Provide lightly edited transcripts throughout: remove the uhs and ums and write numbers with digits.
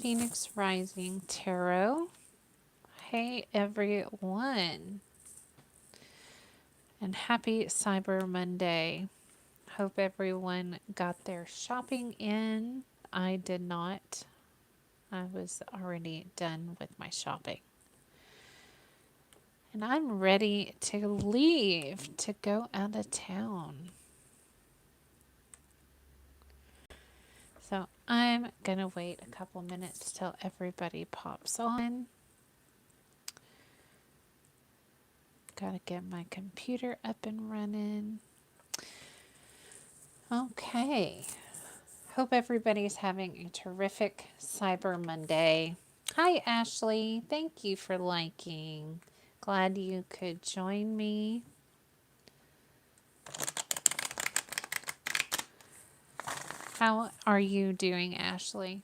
Phoenix Rising Tarot. Hey everyone, and happy Cyber Monday. Hope everyone got their shopping in. I did not. I was already done with my shopping. And I'm ready to leave to go out of town. So I'm going to wait a couple minutes till everybody pops on. Gotta get my computer up and running. Okay. Hope everybody's having a terrific Cyber Monday. Hi, Ashley. Thank you for liking. Glad you could join me. How are you doing, Ashley?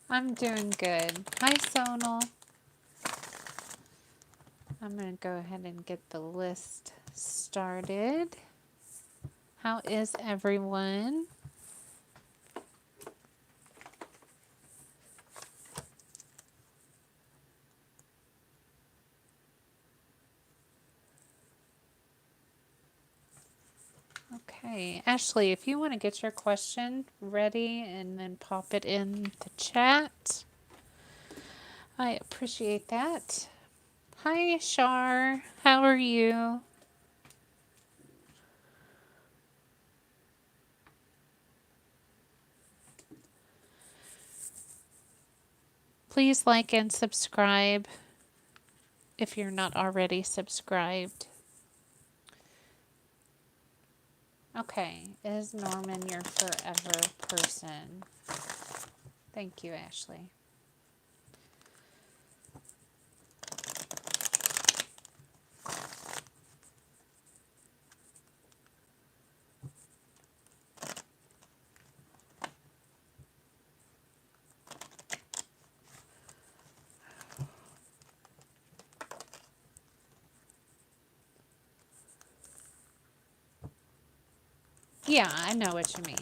I'm doing good. Hi, Sonal. I'm going to go ahead and get the list started. How is everyone? Okay, Ashley, if you want to get your question ready and then pop it in the chat, I appreciate that. Hi, Shar. How are you? Please like and subscribe if you're not already subscribed. Okay, is Norman your forever person? Thank you, Ashley. Yeah, I know what you mean.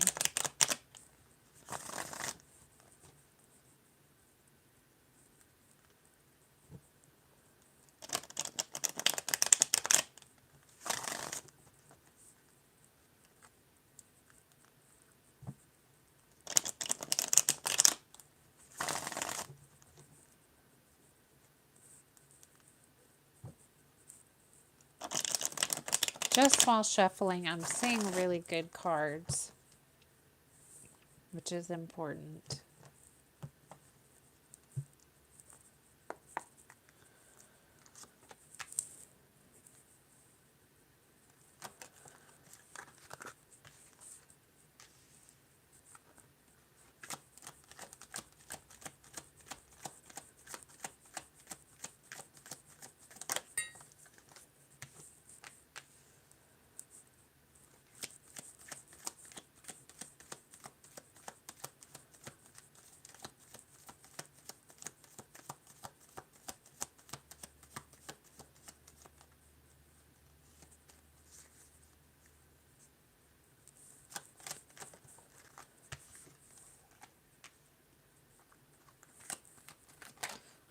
Just while shuffling, I'm seeing really good cards, which is important.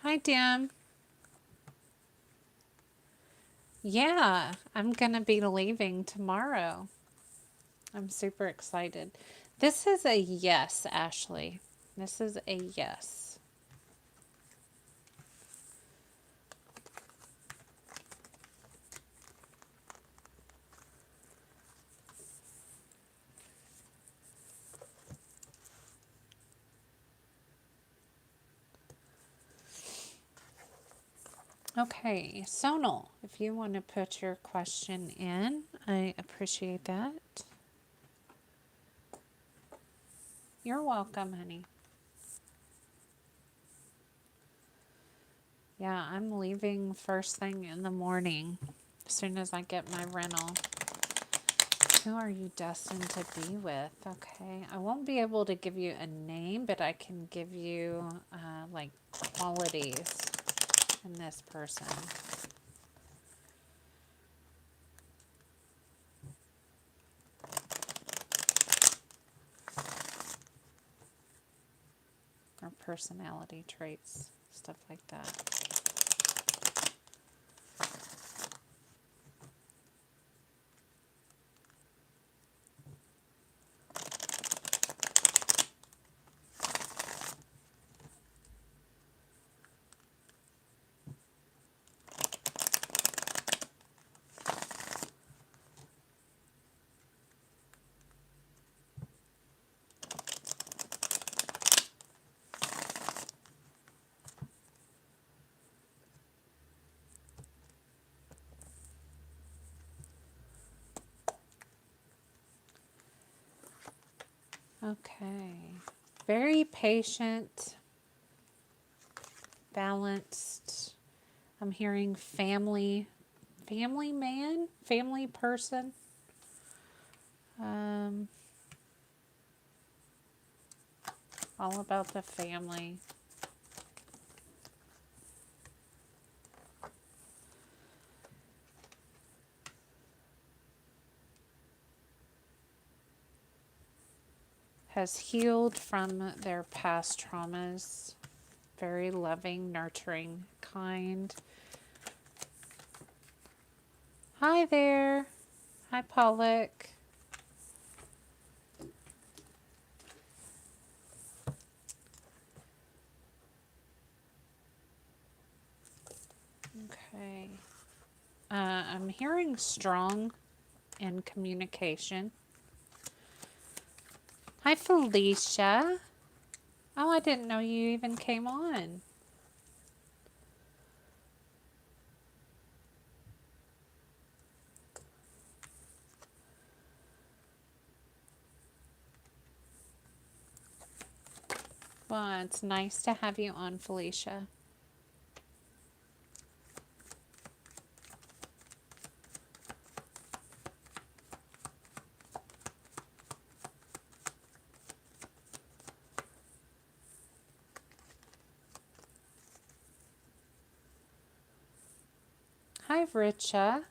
Hi, Dim. Yeah, I'm going to be leaving tomorrow. I'm super excited. This is a yes, Ashley. This is a yes. Okay, Sonal, if you want to put your question in, I appreciate that. You're welcome, honey. Yeah, I'm leaving first thing in the morning as soon as I get my rental. Who are you destined to be with? Okay, I won't be able to give you a name, but I can give you like qualities in this person. Or personality traits, stuff like that. Okay, very patient, balanced. I'm hearing family man, family person. All about the family. Has healed from their past traumas. Very loving, nurturing, kind. Hi there. Hi, Pollock. Okay. I'm hearing strong in communication. Hi, Felicia. Oh, I didn't know you even came on. Well, it's nice to have you on, Felicia. Hi, Richa.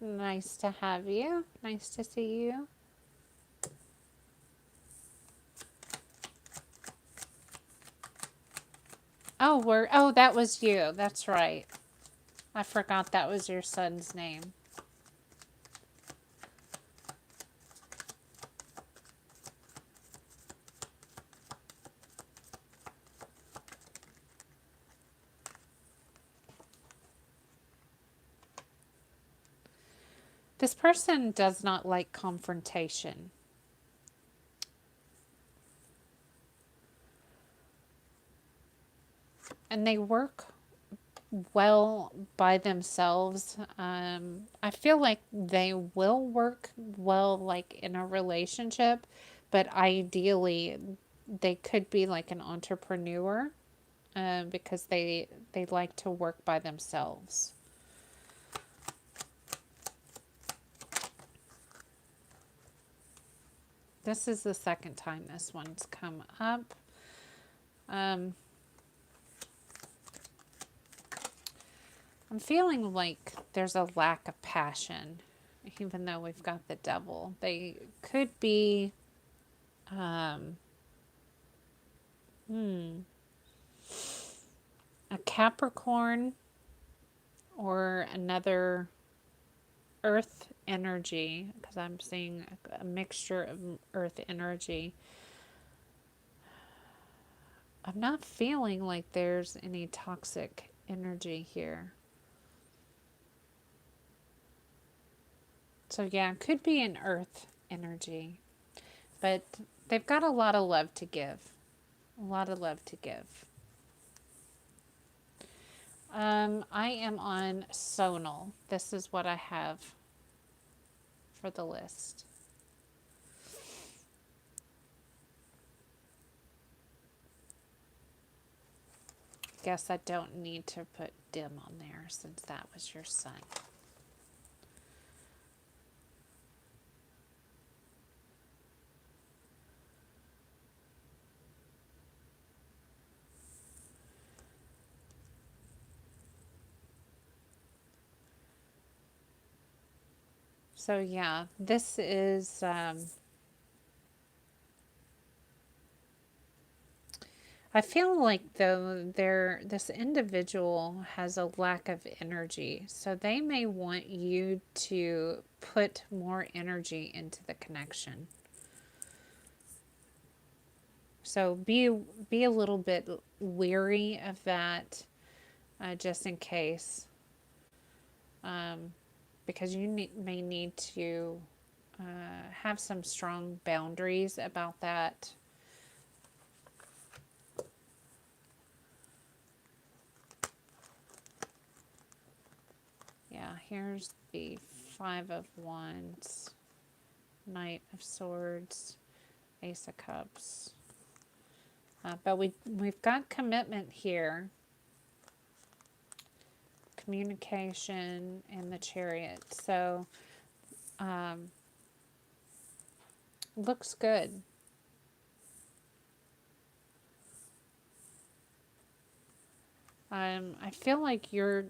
Nice to have you. Nice to see you. Oh, that was you. That's right. I forgot that was your son's name. This person does not like confrontation. And they work well by themselves. I feel like they will work well like in a relationship, but ideally they could be like an entrepreneur because they like to work by themselves. This is the second time this one's come up. I'm feeling like there's a lack of passion, even though we've got the devil. They could be, a Capricorn or another earth energy, because I'm seeing a mixture of earth energy. I'm not feeling like there's any toxic energy here. So yeah, it could be an earth energy, but they've got a lot of love to give. A lot of love to give. I am on Sonal. This is what I have for the list. Guess I don't need to put dim on there since that was your son. So yeah, this is, I feel like though this individual has a lack of energy. So they may want you to put more energy into the connection. So be a little bit leery of that, just in case, um, because you may need to have some strong boundaries about that. Yeah, here's the Five of Wands, Knight of Swords, Ace of Cups. But we've got commitment here, communication, and the Chariot. So looks good. I feel like you're.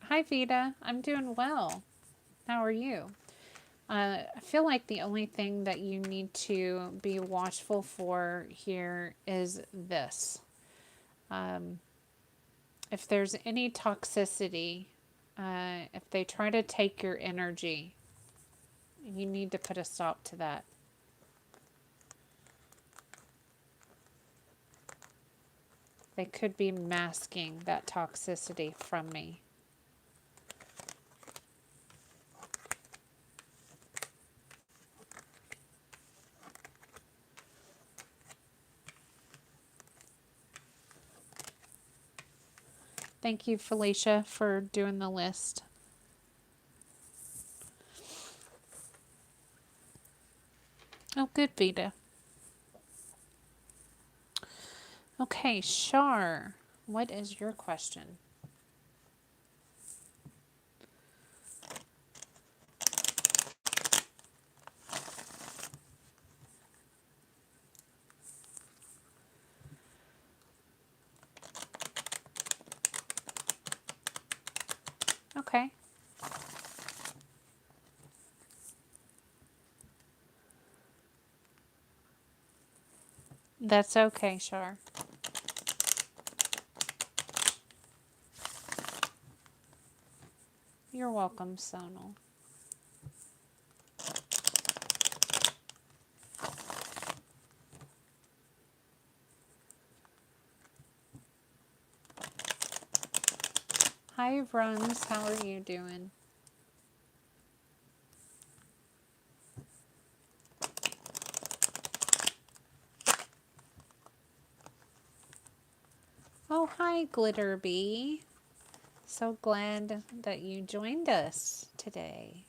Hi Vita, I'm doing well. How are you? I feel like the only thing that you need to be watchful for here is this. Um, if there's any toxicity, if they try to take your energy, you need to put a stop to that. They could be masking that toxicity from me. Thank you, Felicia, for doing the list. Oh, good, Vita. Okay, Shar, what is your question? Okay. That's okay, Shar. You're welcome, Sonal. Hi, Runs. How are you doing? Oh, hi, Glitterbee. So glad that you joined us today.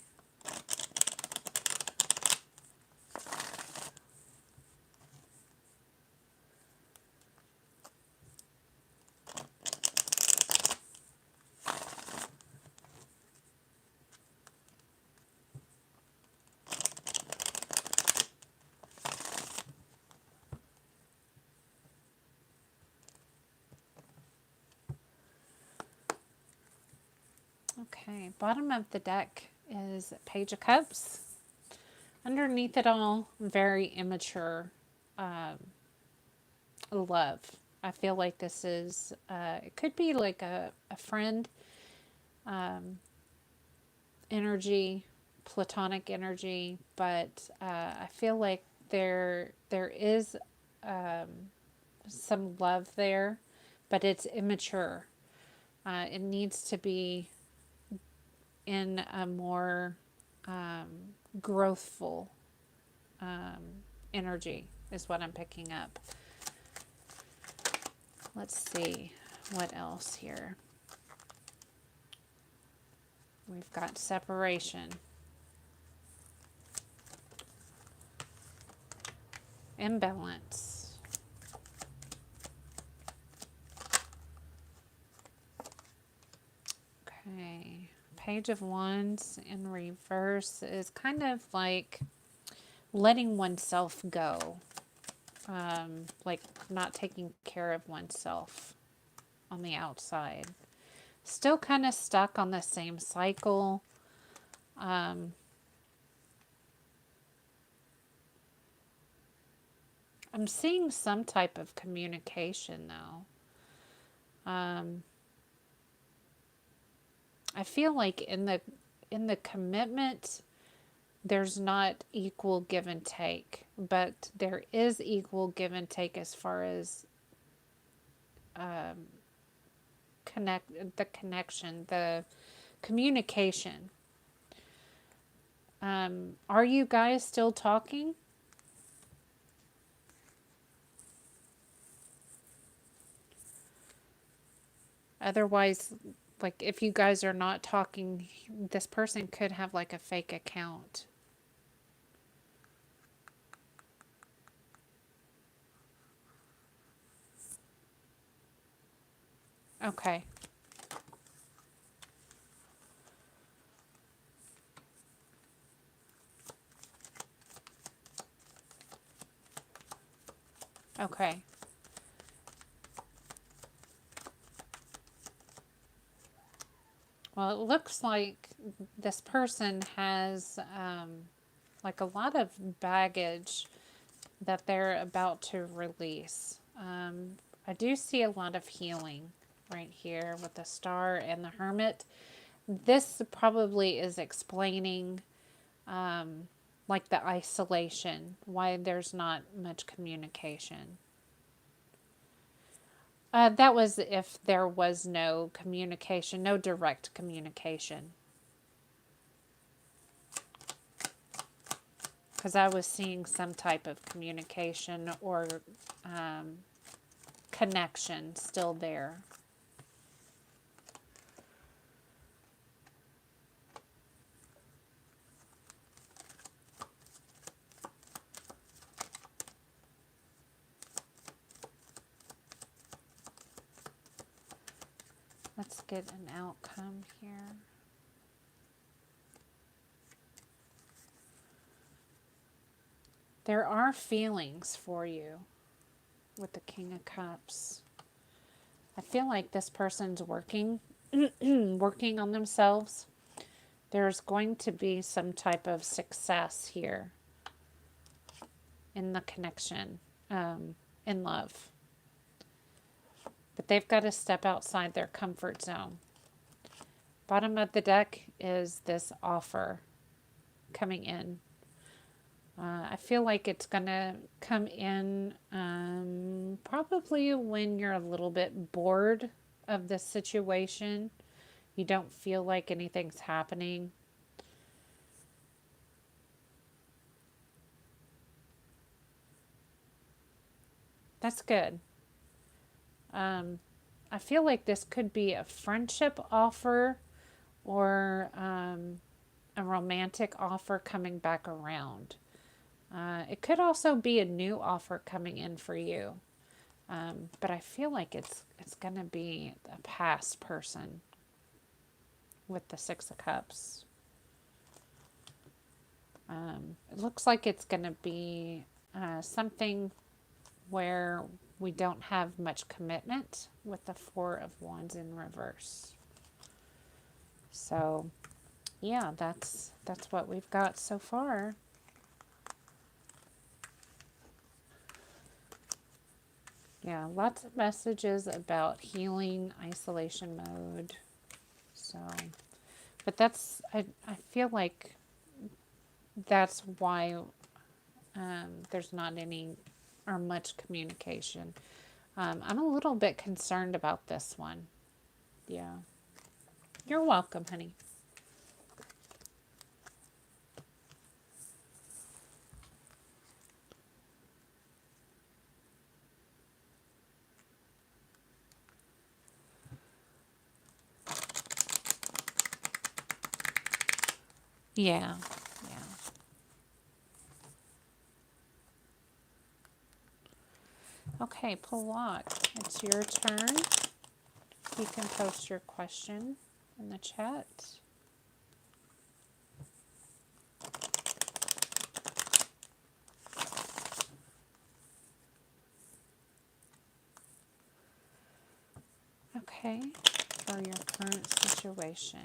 Okay, bottom of the deck is Page of Cups. Underneath it all, very immature love. I feel like this is, it could be like a friend energy, platonic energy, but I feel like there is some love there, but it's immature. It needs to be in a more growthful energy, is what I'm picking up. Let's see what else here. We've got separation, imbalance. Okay, Page of Wands in reverse is kind of like letting oneself go, like not taking care of oneself on the outside. Still kind of stuck on the same cycle. I'm seeing some type of communication though. I feel like in the commitment there's not equal give and take, but there is equal give and take as far as the connection, the communication. Are you guys still talking? Otherwise, like if you guys are not talking, this person could have like a fake account. Okay. Okay. Well, it looks like this person has like a lot of baggage that they're about to release. I do see a lot of healing right here with the star and the hermit. This probably is explaining like the isolation, why there's not much communication. That was if there was no communication, no direct communication. Because I was seeing some type of communication or connection still there. Let's get an outcome here. There are feelings for you with the King of Cups. I feel like this person's working working on themselves. There's going to be some type of success here in the connection, in love. But they've got to step outside their comfort zone. Bottom of the deck is this offer coming in. I feel like it's going to come in probably when you're a little bit bored of the situation. You don't feel like anything's happening. That's good. I feel like this could be a friendship offer or a romantic offer coming back around. It could also be a new offer coming in for you. But I feel like it's going to be a past person with the Six of Cups. It looks like it's going to be something where we don't have much commitment with the Four of Wands in reverse. So, yeah, that's what we've got so far. Yeah, lots of messages about healing, isolation mode. So, but I feel like that's why there's not any or much communication. I'm a little bit concerned about this one. Yeah. You're welcome, honey. Yeah. Yeah. Okay, Palak, it's your turn. You can post your question in the chat. Okay, for your current situation.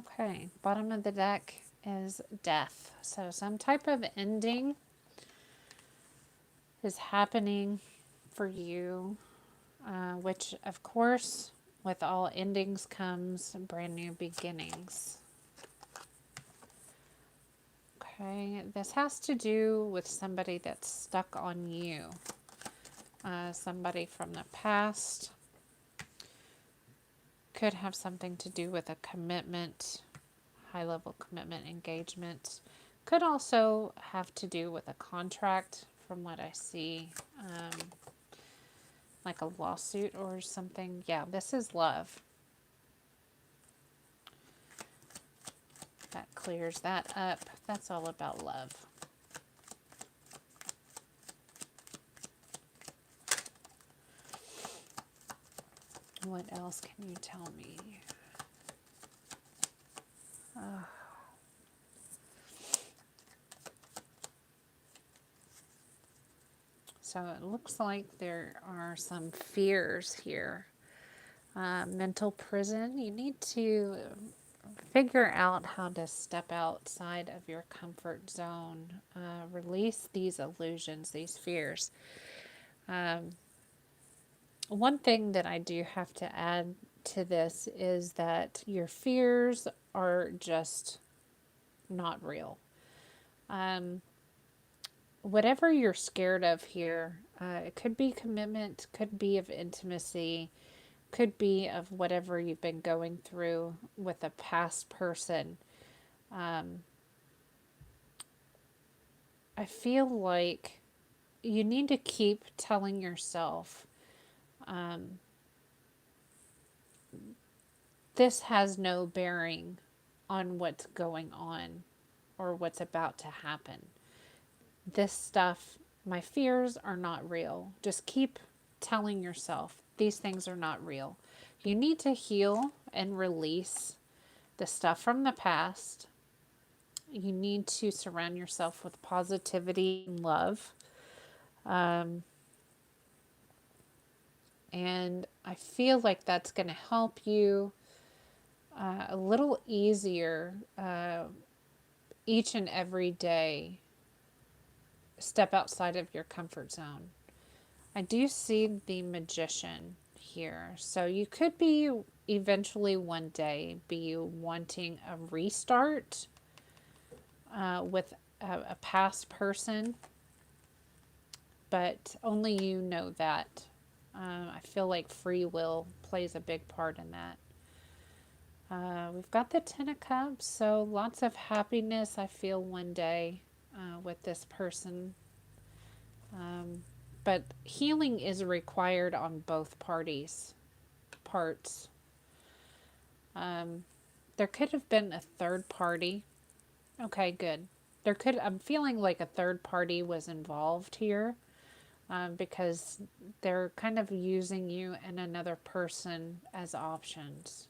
Okay, bottom of the deck is death. So some type of ending is happening for you, which of course, with all endings comes brand new beginnings. Okay, this has to do with somebody that's stuck on you. Somebody from the past. Could have something to do with a commitment, high level commitment, engagement. Could also have to do with a contract from what I see, like a lawsuit or something. Yeah, this is love. That clears that up. That's all about love. What else can you tell me? So it looks like there are some fears here. Mental prison. You need to figure out how to step outside of your comfort zone. Release these illusions, these fears. One thing that I do have to add to this is that your fears are just not real. Whatever you're scared of here, it could be commitment, could be of intimacy, could be of whatever you've been going through with a past person. I feel like you need to keep telling yourself, this has no bearing on what's going on or what's about to happen. This stuff, my fears are not real. Just keep telling yourself these things are not real. You need to heal and release the stuff from the past. You need to surround yourself with positivity and love. And I feel like that's going to help you a little easier each and every day. Step outside of your comfort zone. I do see the Magician here. So you could be eventually one day be wanting a restart with a past person, but only you know that. I feel like free will plays a big part in that. We've got the Ten of Cups, so lots of happiness I feel one day with this person. But healing is required on both parties' parts. There could have been a third party. Okay, good. I'm feeling like a third party was involved here because they're kind of using you and another person as options.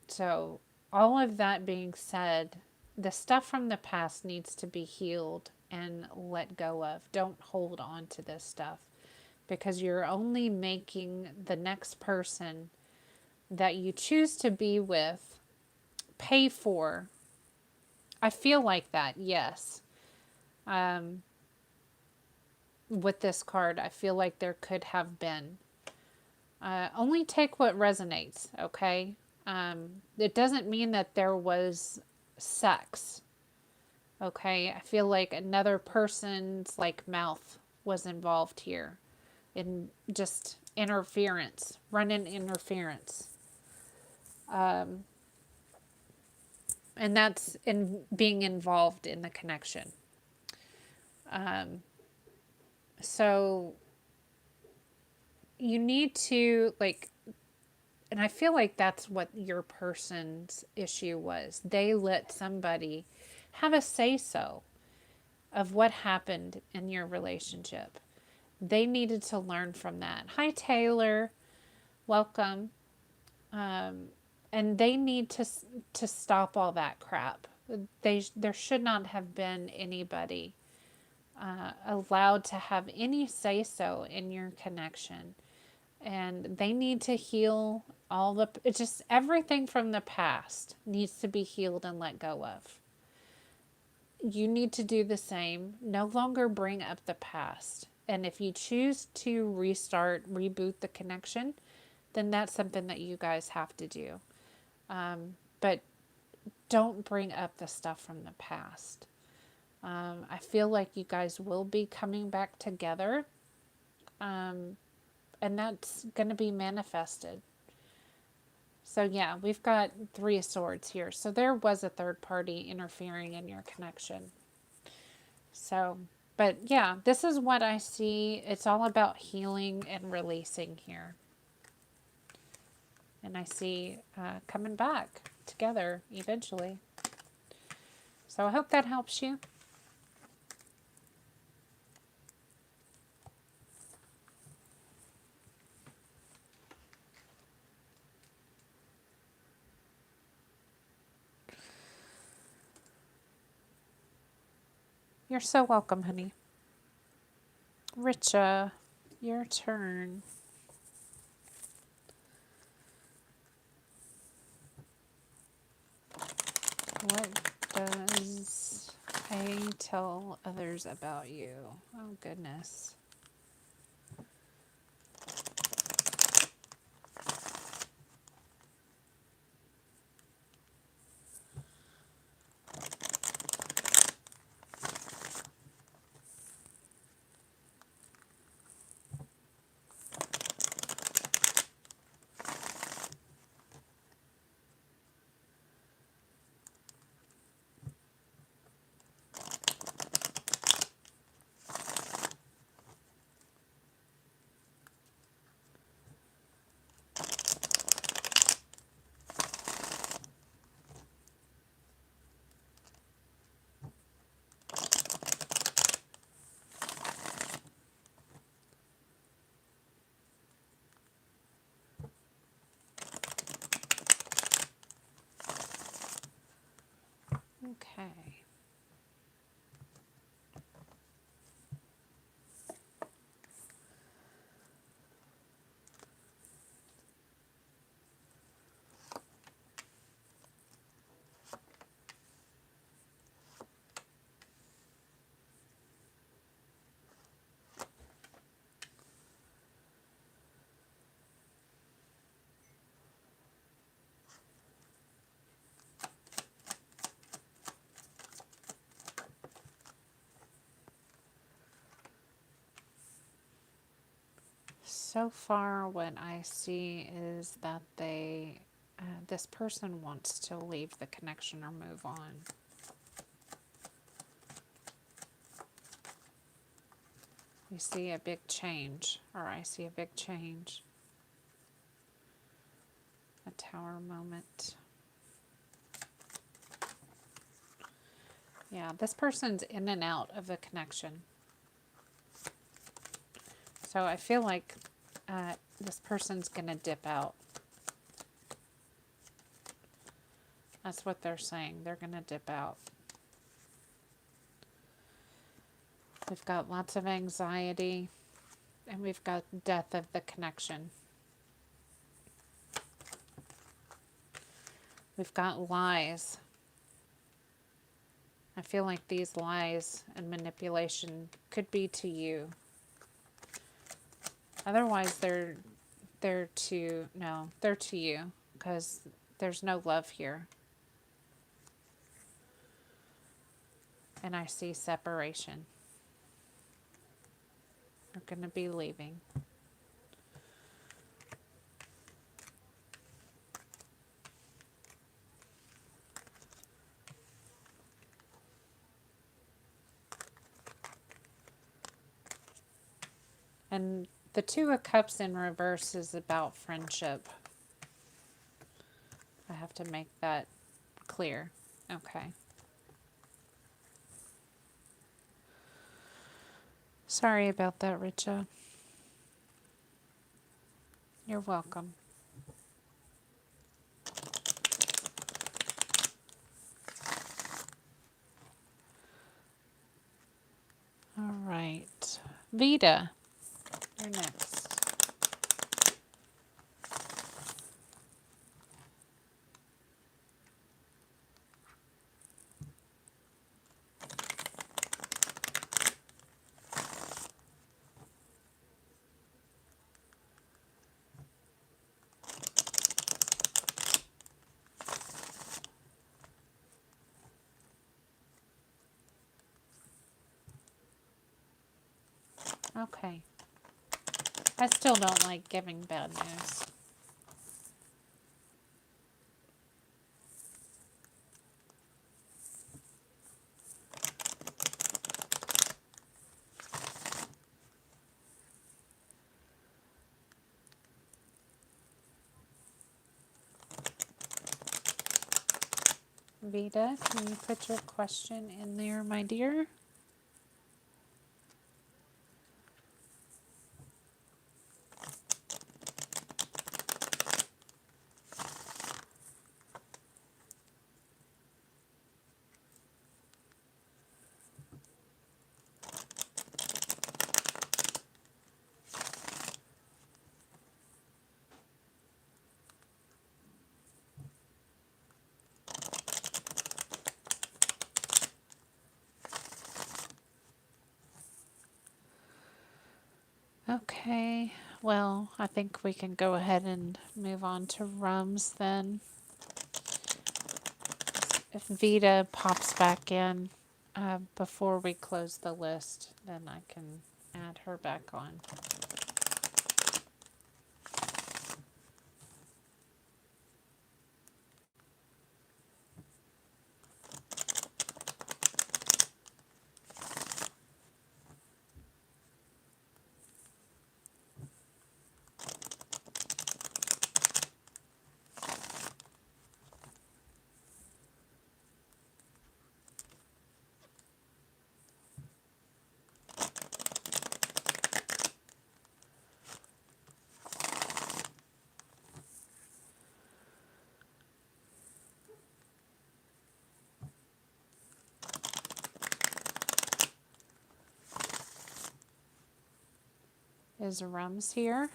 So, all of that being said, the stuff from the past needs to be healed and let go of. Don't hold on to this stuff because you're only making the next person that you choose to be with pay for. I feel like that, yes. With this card, I feel like there could have been. Only take what resonates, okay? It doesn't mean that there was sex, okay? I feel like another person's like mouth was involved here in just interference, run-in interference. And that's in being involved in the connection. So you need to like, and I feel like that's what your person's issue was. They let somebody have a say so of what happened in your relationship. They needed to learn from that. Hi, Taylor. Welcome. And they need to stop all that crap. There should not have been anybody allowed to have any say so in your connection. and they need to heal it's just everything from the past needs to be healed and let go of. You need to do the same. No longer bring up the past. And if you choose to reboot the connection, then that's something that you guys have to do. But don't bring up the stuff from the past. I feel like you guys will be coming back together, and that's going to be manifested. So yeah, we've got 3 of Swords here. So there was a third party interfering in your connection. So, but yeah, this is what I see. It's all about healing and releasing here. And I see coming back together eventually. So I hope that helps you. You're so welcome, honey. Richa, your turn. What does I tell others about you? Oh, goodness. Okay. So far, what I see is that this person wants to leave the connection or move on. We see a big change, or I see a big change. A Tower moment. Yeah, this person's in and out of the connection. So I feel like this person's going to dip out. That's what they're saying. They're going to dip out. We've got lots of anxiety, and we've got death of the connection. We've got lies. I feel like these lies and manipulation could be to you. Otherwise, they're to you, because there's no love here. And I see separation. They're going to be leaving. And the Two of Cups in reverse is about friendship. I have to make that clear. Okay. Sorry about that, Richa. You're welcome. All right. Vita, you're next. Okay. I still don't like giving bad news. Vita, can you put your question in there, my dear? Okay, well, I think we can go ahead and move on to rums then. If Vita pops back in before we close the list, then I can add her back on. Is Rums here?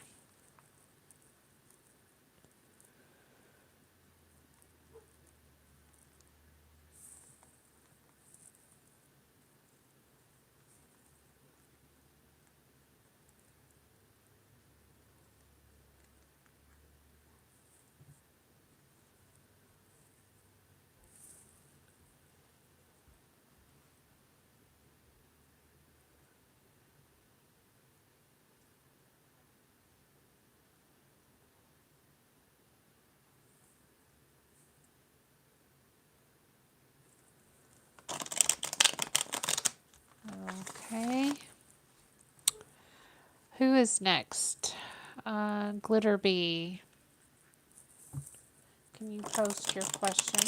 Okay. Who is next? Glitterbee. Can you post your question?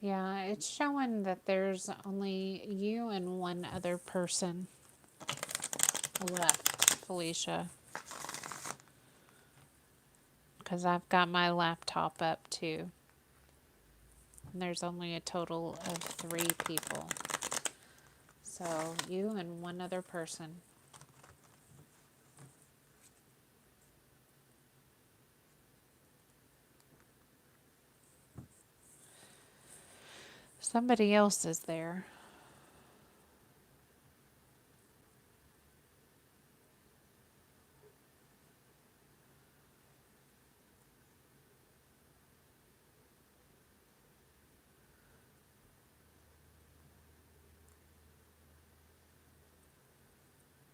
Yeah, it's showing that there's only you and one other person left, Felicia. Because I've got my laptop up too. And there's only a total of 3 people. So you and one other person. Somebody else is there.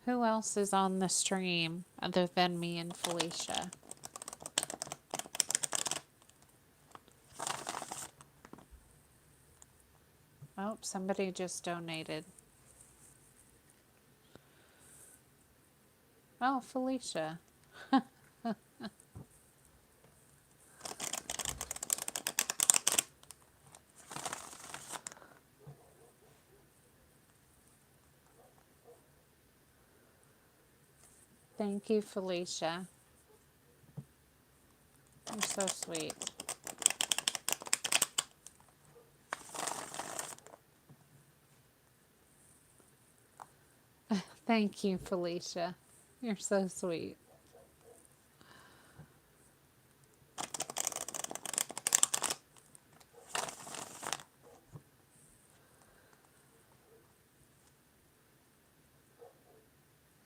Who else is on the stream other than me and Felicia? Oh, somebody just donated. Oh, Felicia. Thank you, Felicia. You're so sweet. Thank you, Felicia. You're so sweet.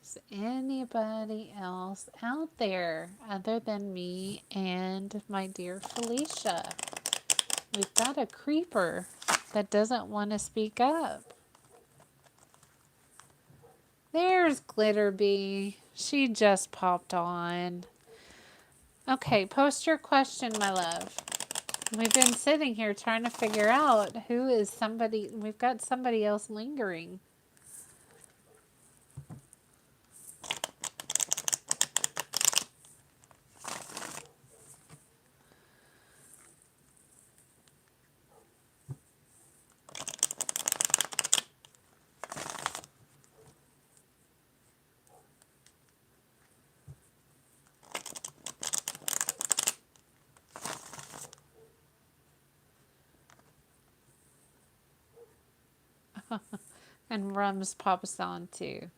Is anybody else out there other than me and my dear Felicia? We've got a creeper that doesn't want to speak up. There's Glitterbee. She just popped on. Okay, post your question, my love. We've been sitting here trying to figure out who is somebody. We've got somebody else lingering. And Rums pops on too.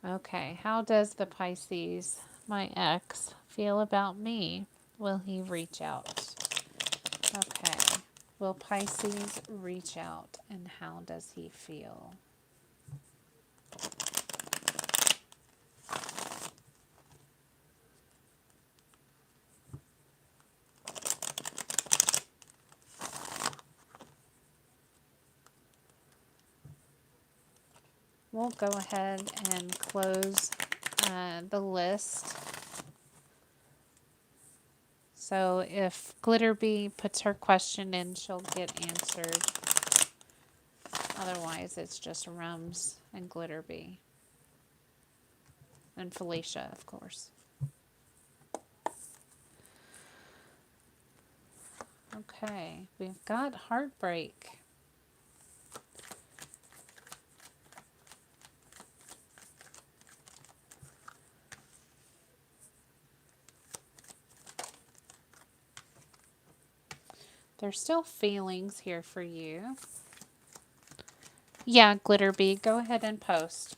Okay, how does the Pisces, my ex, feel about me? Will he reach out? Okay, will Pisces reach out and how does he feel? We'll go ahead and close the list. So if Glitterbee puts her question in, she'll get answered. Otherwise, it's just Rums and Glitterbee. And Felicia, of course. Okay, we've got heartbreak. There's still feelings here for you. Yeah, Glitterbee, go ahead and post.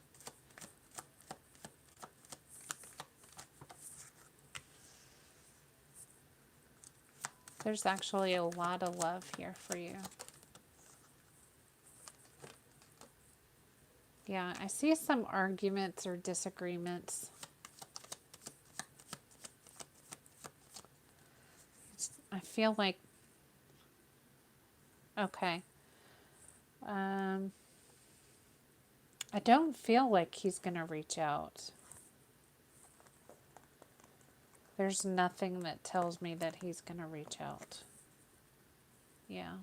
There's actually a lot of love here for you. Yeah, I see some arguments or disagreements. I feel like, okay. I don't feel like he's going to reach out. There's nothing that tells me that he's going to reach out. Yeah.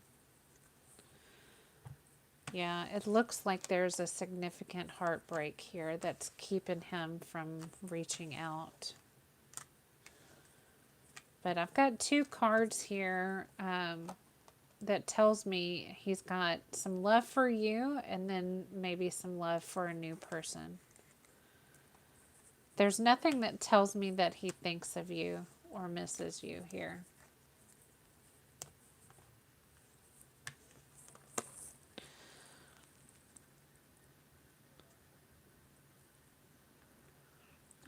Yeah, it looks like there's a significant heartbreak here that's keeping him from reaching out. But I've got two cards here that tells me he's got some love for you and then maybe some love for a new person. There's nothing that tells me that he thinks of you or misses you here.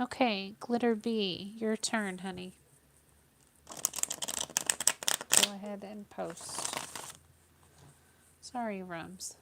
Okay, Glitterbee, your turn, honey. Go ahead and post. Sorry, Rums.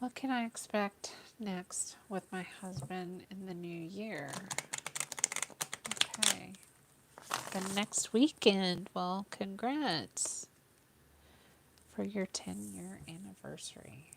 What can I expect next with my husband in the new year? Okay. The next weekend. Well, congrats for your 10-year anniversary.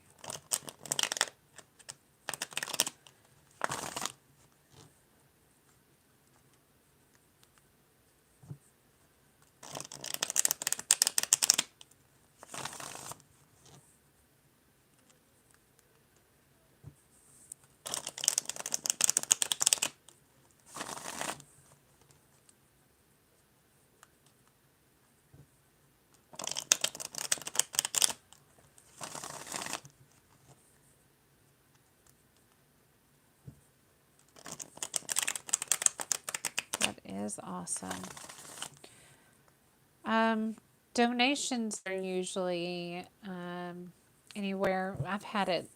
That is awesome. Donations are usually anywhere. I've had it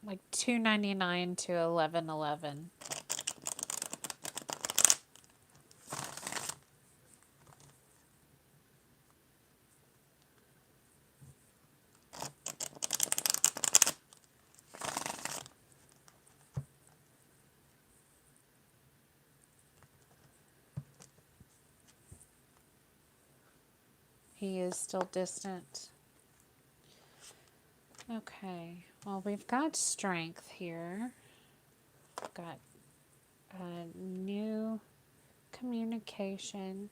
like $2.99 to $11.11. He is still distant. Okay. Well, we've got strength here. We've got new communication.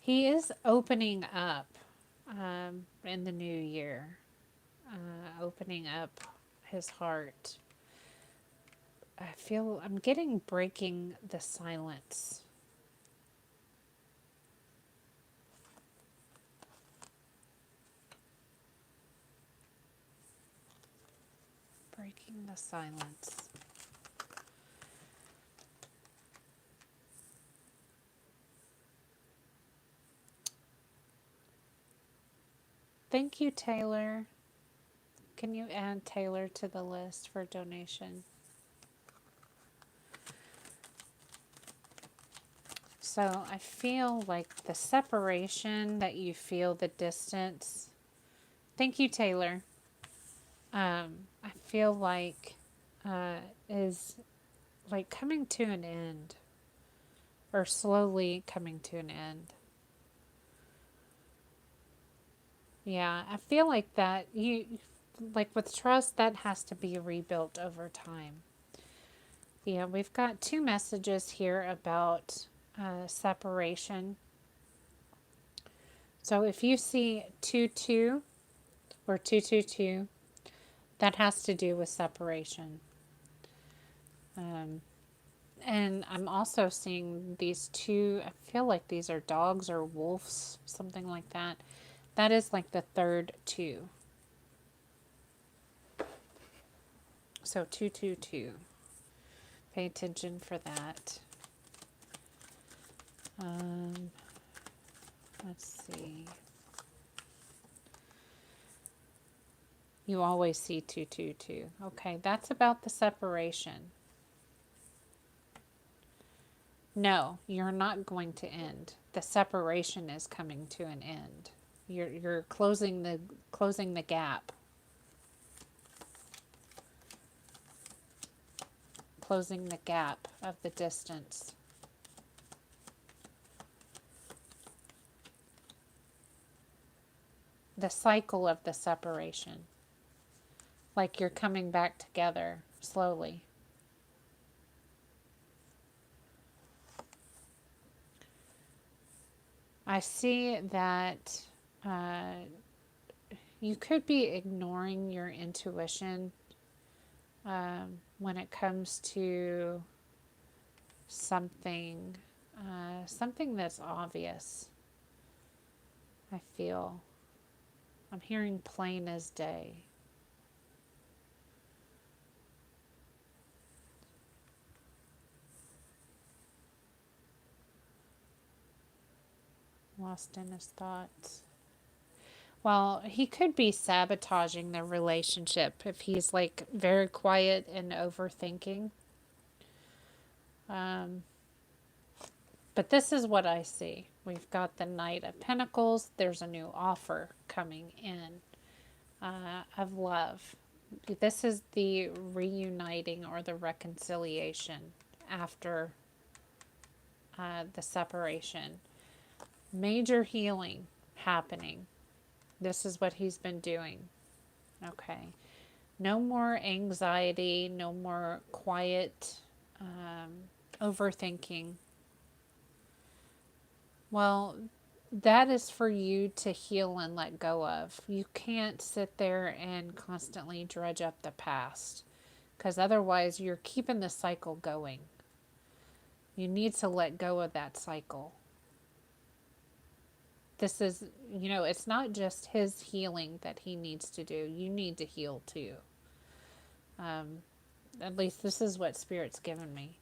He is opening up in the new year, opening up his heart. I feel I'm getting breaking the silence. Breaking the silence. Thank you, Taylor. Can you add Taylor to the list for donation? So I feel like the separation that you feel, the distance. Thank you, Taylor. I feel like is like coming to an end, or slowly coming to an end. Yeah, I feel like that like with trust, that has to be rebuilt over time. Yeah, we've got two messages here about separation. So if you see 2-2 or 2-2-2, that has to do with separation. Um, and I'm also seeing these two, I feel like these are dogs or wolves, something like that. That is like the third 2. So 2-2-2. Pay attention for that. Um, let's see. You always see 2-2-2. Okay, that's about the separation. No, you're not going to end. The separation is coming to an end. You're closing the gap. Closing the gap of the distance. The cycle of the separation. Like you're coming back together slowly. I see that you could be ignoring your intuition when it comes to something, something that's obvious. I feel. I'm hearing plain as day. Lost in his thoughts. Well, he could be sabotaging the relationship if he's like very quiet and overthinking. Um, but this is what I see. We've got the Knight of Pentacles. There's a new offer coming in of love. This is the reuniting or the reconciliation after the separation. Major healing happening. This is what he's been doing. Okay. No more anxiety, no more quiet overthinking. Well, that is for you to heal and let go of. You can't sit there and constantly dredge up the past because otherwise you're keeping the cycle going. You need to let go of that cycle. This is, it's not just his healing that he needs to do. You need to heal too. At least this is what Spirit's given me.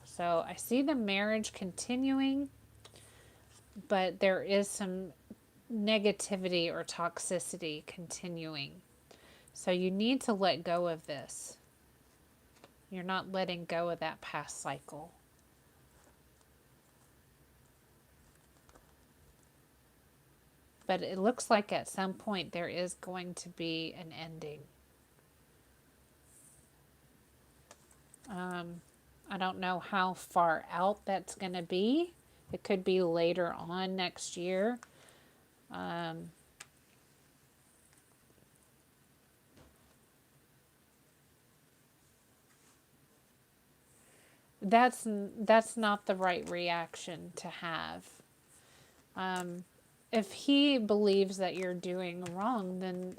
So I see the marriage continuing, but there is some negativity or toxicity continuing. So you need to let go of this. You're not letting go of that past cycle. But it looks like at some point there is going to be an ending. I don't know how far out that's going to be. It could be later on next year. That's not the right reaction to have. If he believes that you're doing wrong, then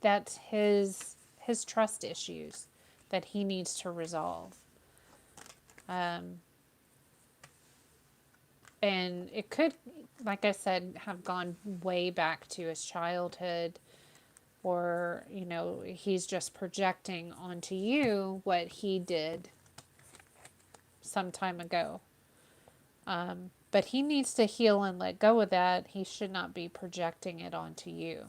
that's his trust issues that he needs to resolve. And it could, like I said, have gone way back to his childhood, or he's just projecting onto you what he did some time ago. But he needs to heal and let go of that. He should not be projecting it onto you.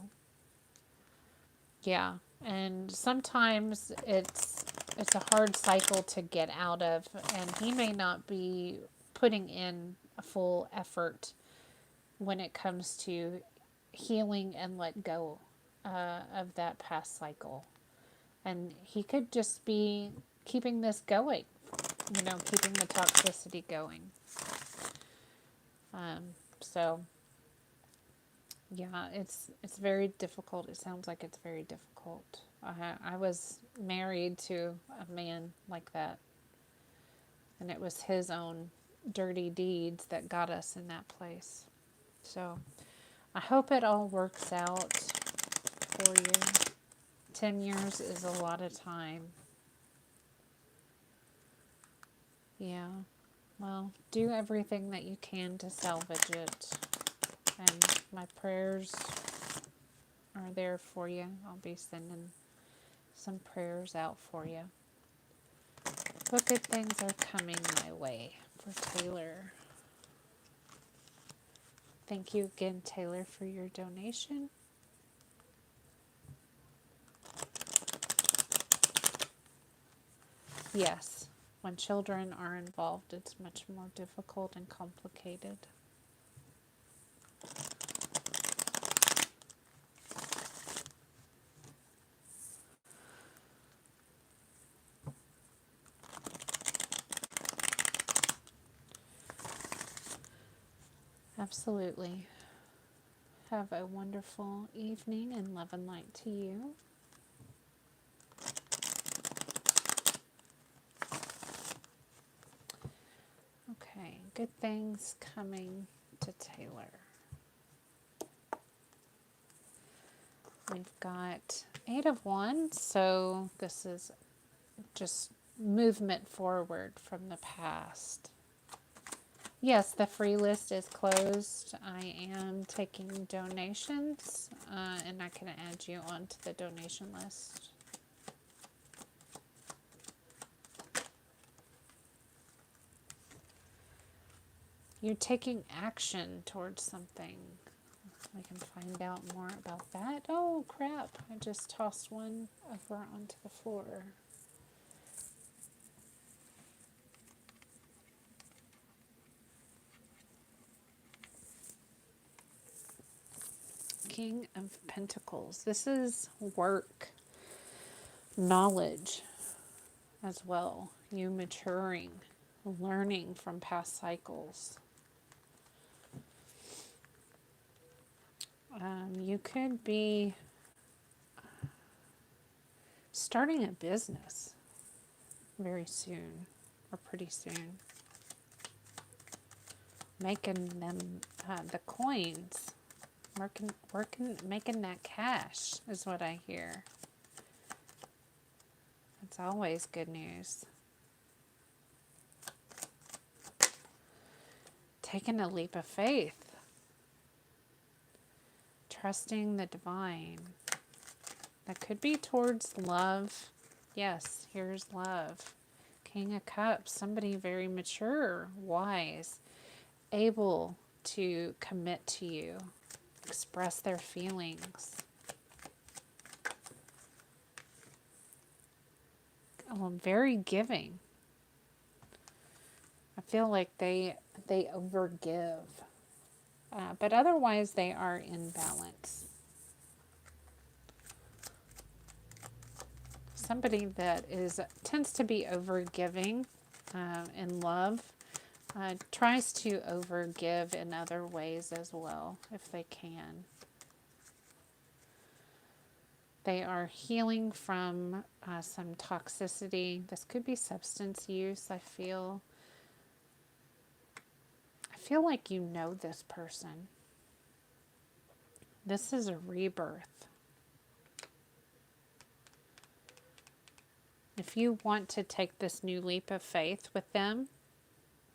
Yeah, and sometimes it's a hard cycle to get out of, and he may not be putting in a full effort when it comes to healing and let go of that past cycle. And he could just be keeping this going, keeping the toxicity going. So yeah, it's very difficult. It sounds like it's very difficult. I was married to a man like that, and it was his own dirty deeds that got us in that place. So I hope it all works out for you. 10 years is a lot of time. Yeah. Well, do everything that you can to salvage it. And my prayers are there for you. I'll be sending some prayers out for you. What good things are coming my way for Taylor? Thank you again, Taylor, for your donation. Yes, when children are involved, it's much more difficult and complicated. Absolutely. Have a wonderful evening and love and light to you. Okay, good things coming to Taylor. We've got 8 of Wands, so this is just movement forward from the past. Yes, the free list is closed. I am taking donations, and I can add you onto the donation list. You're taking action towards something. We can find out more about that. Oh, crap. I just tossed one over onto the floor. King of Pentacles. This is work, knowledge as well. You maturing, learning from past cycles. You could be starting a business very soon or pretty soon. Making them the coins, making that cash is what I hear. It's always good news. Taking a leap of faith. Trusting the divine. That could be towards love. Yes, here's love. King of Cups, somebody very mature, wise, able to commit to you, express their feelings. Very giving. I feel like they overgive, but otherwise they are in balance. Somebody that tends to be overgiving in love tries to overgive in other ways as well if they can. They are healing from some toxicity. This could be substance use, I feel. I feel like you know this person. This is a rebirth. If you want to take this new leap of faith with them,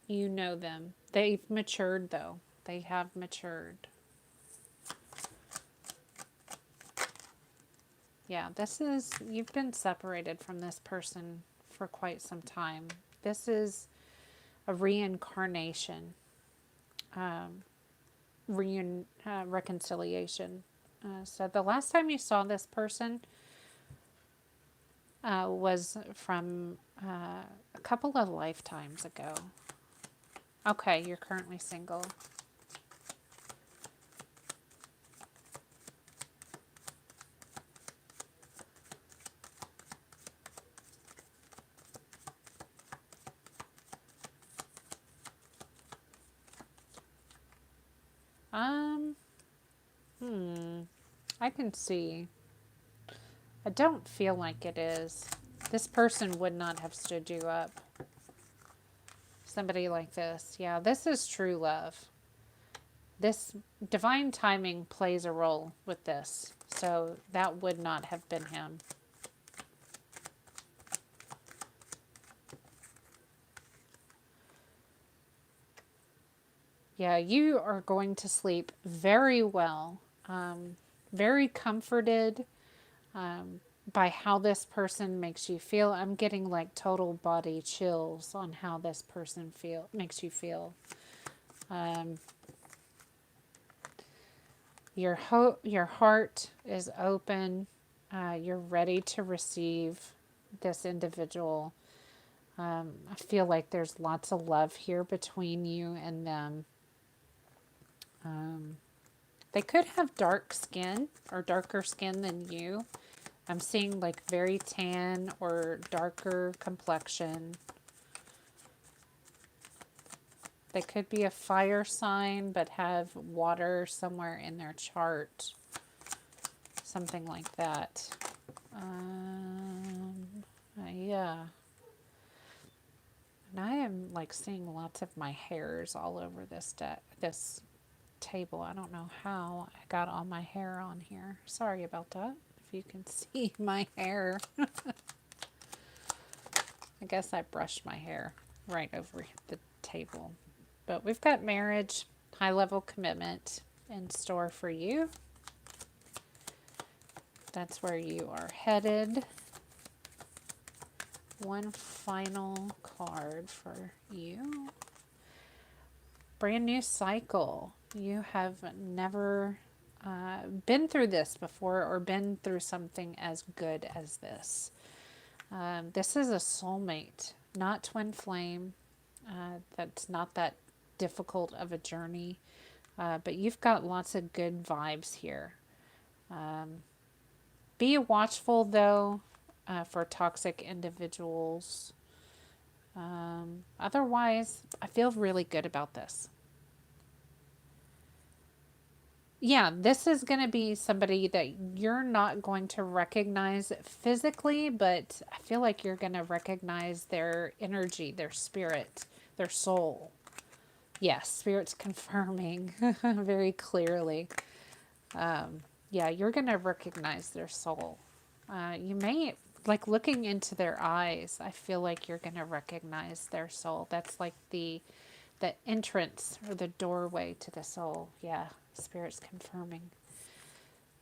you know them. They've matured though. They have matured. Yeah, you've been separated from this person for quite some time. This is a reincarnation, reconciliation. So the last time you saw this person was from a couple of lifetimes ago. Okay, you're currently single. I can see. I don't feel like it is. This person would not have stood you up. Somebody like this. Yeah, this is true love. This divine timing plays a role with this. So that would not have been him. Yeah, you are going to sleep very well. Very comforted by how this person makes you feel. I'm getting like total body chills on how this person makes you feel. Your heart is open. You're ready to receive this individual. I feel like there's lots of love here between you and them. They could have dark skin or darker skin than you. I'm seeing like very tan or darker complexion. They could be a fire sign but have water somewhere in their chart. Something like that. Yeah. And I am like seeing lots of my hairs all over this table. I don't know how I got all my hair on here. Sorry about that. If you can see my hair. I guess I brushed my hair right over the table. But we've got marriage, high level commitment in store for you. That's where you are headed. One final card for you. Brand new cycle. You have never been through this before or been through something as good as this. This is a soulmate, not twin flame. That's not that difficult of a journey. But you've got lots of good vibes here. Be watchful though for toxic individuals. Otherwise, I feel really good about this. Yeah, this is going to be somebody that you're not going to recognize physically, but I feel like you're going to recognize their energy, their spirit, their soul. Yes, spirit's confirming very clearly. Yeah, you're going to recognize their soul. You may, like looking into their eyes, I feel like you're going to recognize their soul. That's like the entrance or the doorway to the soul. Yeah, spirit's confirming.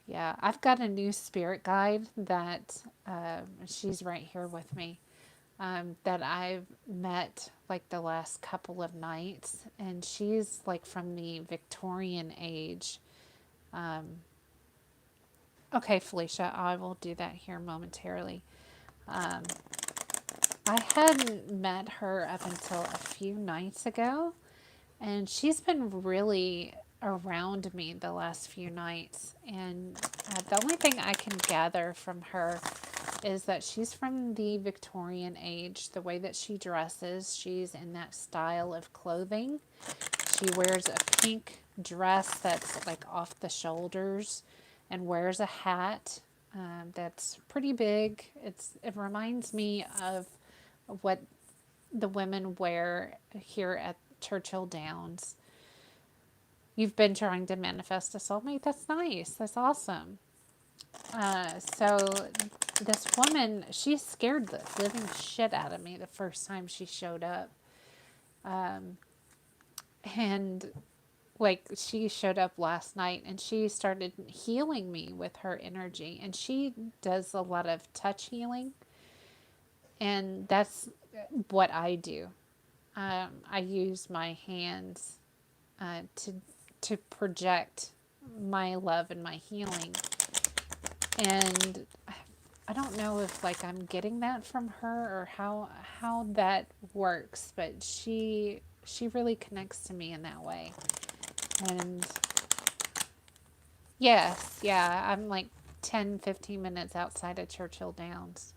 Yeah, I've got a new spirit guide that she's right here with me, that I've met like the last couple of nights, and she's like from the Victorian age. Okay, Felicia, I will do that here momentarily. Um, I hadn't met her up until a few nights ago, and she's been really around me the last few nights. And the only thing I can gather from her is that she's from the Victorian age. The way that she dresses, she's in that style of clothing. She wears a pink dress that's like off the shoulders and wears a hat that's pretty big. It reminds me of what the women wear here at Churchill Downs. You've been trying to manifest a soulmate. That's nice. That's awesome. So this woman, she scared the living shit out of me the first time she showed up. And like she showed up last night and she started healing me with her energy. And she does a lot of touch healing. And that's what I do. I use my hands to project my love and my healing. And I don't know if like I'm getting that from her or how that works, but she really connects to me in that way. And yes, yeah, I'm like 10-15 minutes outside of Churchill Downs.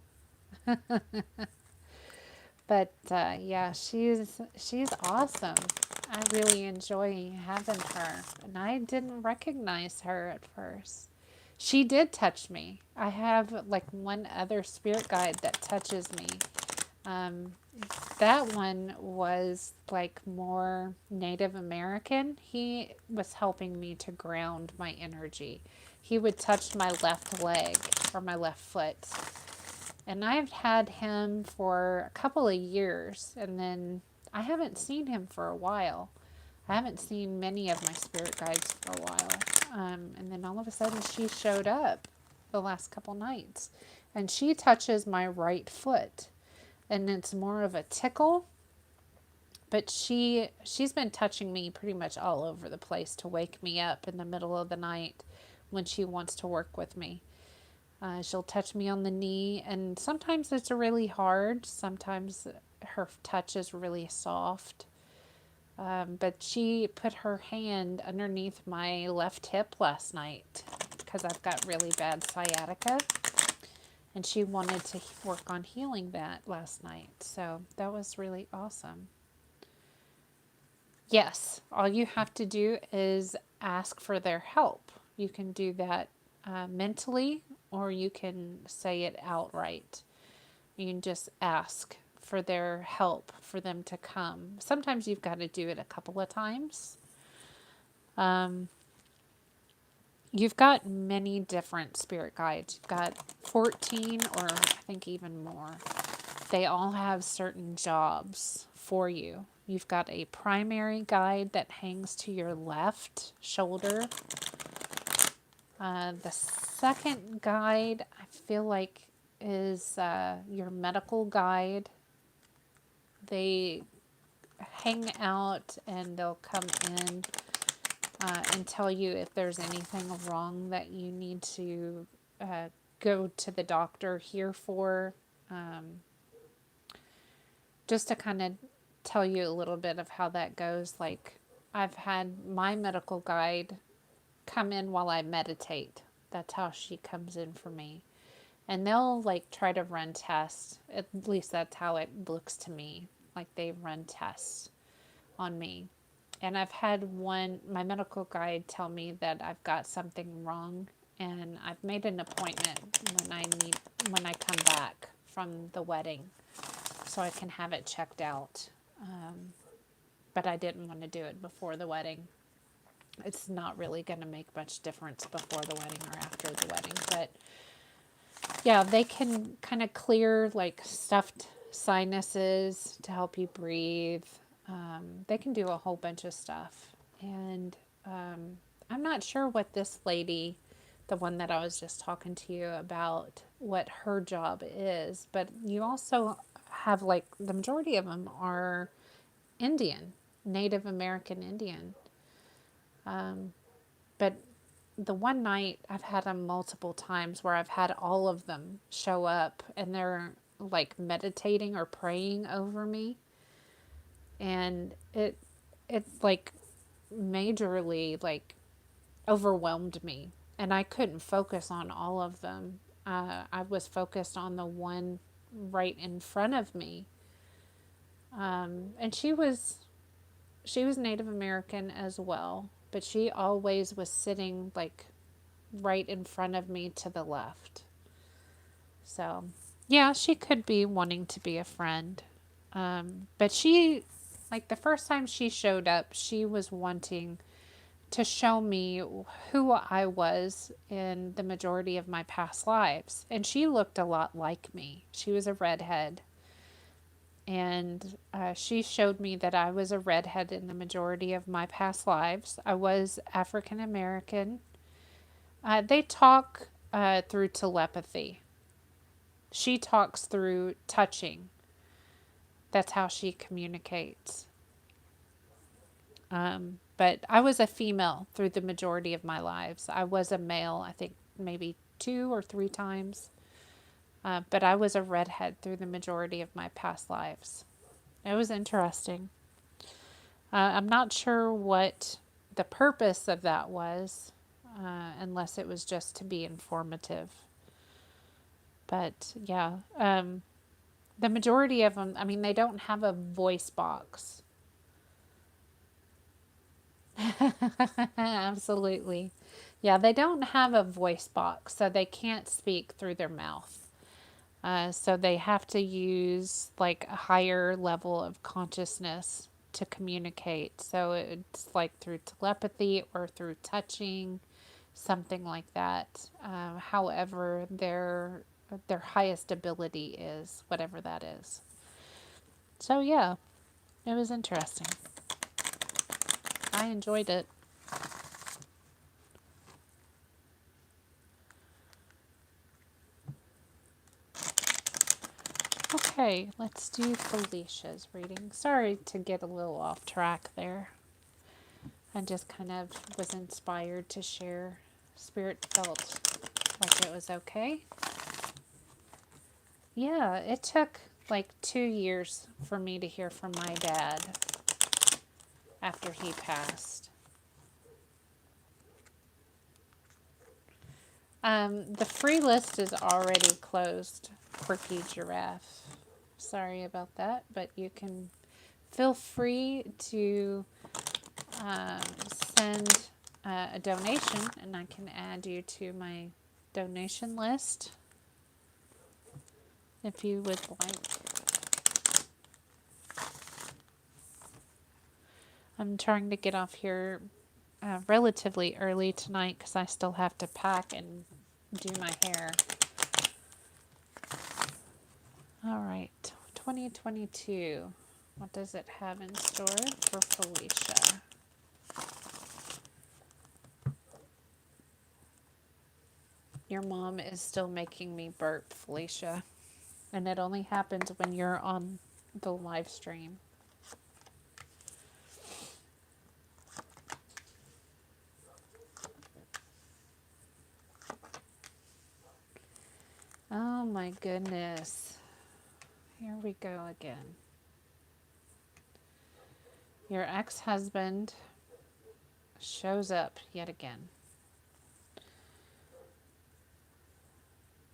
But yeah, she's awesome. I really enjoy having her, and I didn't recognize her at first. She did touch me. I have like one other spirit guide that touches me. Um, that one was like more Native American. He was helping me to ground my energy. He would touch my left leg or my left foot. And I've had him for a couple of years, and then I haven't seen him for a while. I haven't seen many of my spirit guides for a while. And then all of a sudden she showed up the last couple nights. And she touches my right foot. And it's more of a tickle. But she's been touching me pretty much all over the place to wake me up in the middle of the night when she wants to work with me. She'll touch me on the knee, and sometimes it's really hard. Sometimes her touch is really soft. But she put her hand underneath my left hip last night because I've got really bad sciatica. And she wanted to work on healing that last night. So that was really awesome. Yes, all you have to do is ask for their help. You can do that mentally, or you can say it outright. You can just ask for their help, for them to come. Sometimes you've got to do it a couple of times. You've got many different spirit guides. You've got 14 or I think even more. They all have certain jobs for you. You've got a primary guide that hangs to your left shoulder. The second guide, I feel like, is your medical guide. They hang out and they'll come in and tell you if there's anything wrong that you need to go to the doctor here for. Just to kind of tell you a little bit of how that goes. Like, I've had my medical guide come in while I meditate. That's how she comes in for me. And they'll like try to run tests. At least that's how it looks to me. Like they run tests on me. And I've had my medical guide tell me that I've got something wrong, and I've made an appointment when I come back from the wedding so I can have it checked out. But I didn't want to do it before the wedding. It's not really going to make much difference before the wedding or after the wedding. But yeah, they can kind of clear like stuffed sinuses to help you breathe. They can do a whole bunch of stuff. And I'm not sure what this lady, the one that I was just talking to you about, what her job is. But you also have like the majority of them are Indian, Native American Indian. But the one night I've had them multiple times where I've had all of them show up and they're like meditating or praying over me, and it like majorly like overwhelmed me, and I couldn't focus on all of them. I was focused on the one right in front of me, and she was Native American as well, but she always was sitting like right in front of me to the left. So, yeah, she could be wanting to be a friend. But she, like the first time she showed up, she was wanting to show me who I was in the majority of my past lives. And she looked a lot like me. She was a redhead. And she showed me that I was a redhead in the majority of my past lives. I was African American. They talk through telepathy. She talks through touching. That's how she communicates. But I was a female through the majority of my lives. I was a male, I think maybe 2 or 3 times. But I was a redhead through the majority of my past lives. It was interesting. I'm not sure what the purpose of that was, unless it was just to be informative. But yeah, the majority of them, I mean, they don't have a voice box. Absolutely. Yeah, they don't have a voice box, so they can't speak through their mouth. So they have to use like a higher level of consciousness to communicate. So it's like through telepathy or through touching, something like that. However, their highest ability is whatever that is. So yeah, it was interesting. I enjoyed it. Okay, let's do Felicia's reading. Sorry to get a little off track there. I just kind of was inspired to share. Spirit felt like it was okay. Yeah, it took like 2 years for me to hear from my dad after he passed. The free list is already closed, Quirky Giraffe. Sorry about that, but you can feel free to send a donation, and I can add you to my donation list if you would like. I'm trying to get off here relatively early tonight because I still have to pack and do my hair. All right, 2022. What does it have in store for Felicia? Your mom is still making me burp, Felicia. And it only happens when you're on the live stream. Oh my goodness. Here we go again. Your ex-husband shows up yet again.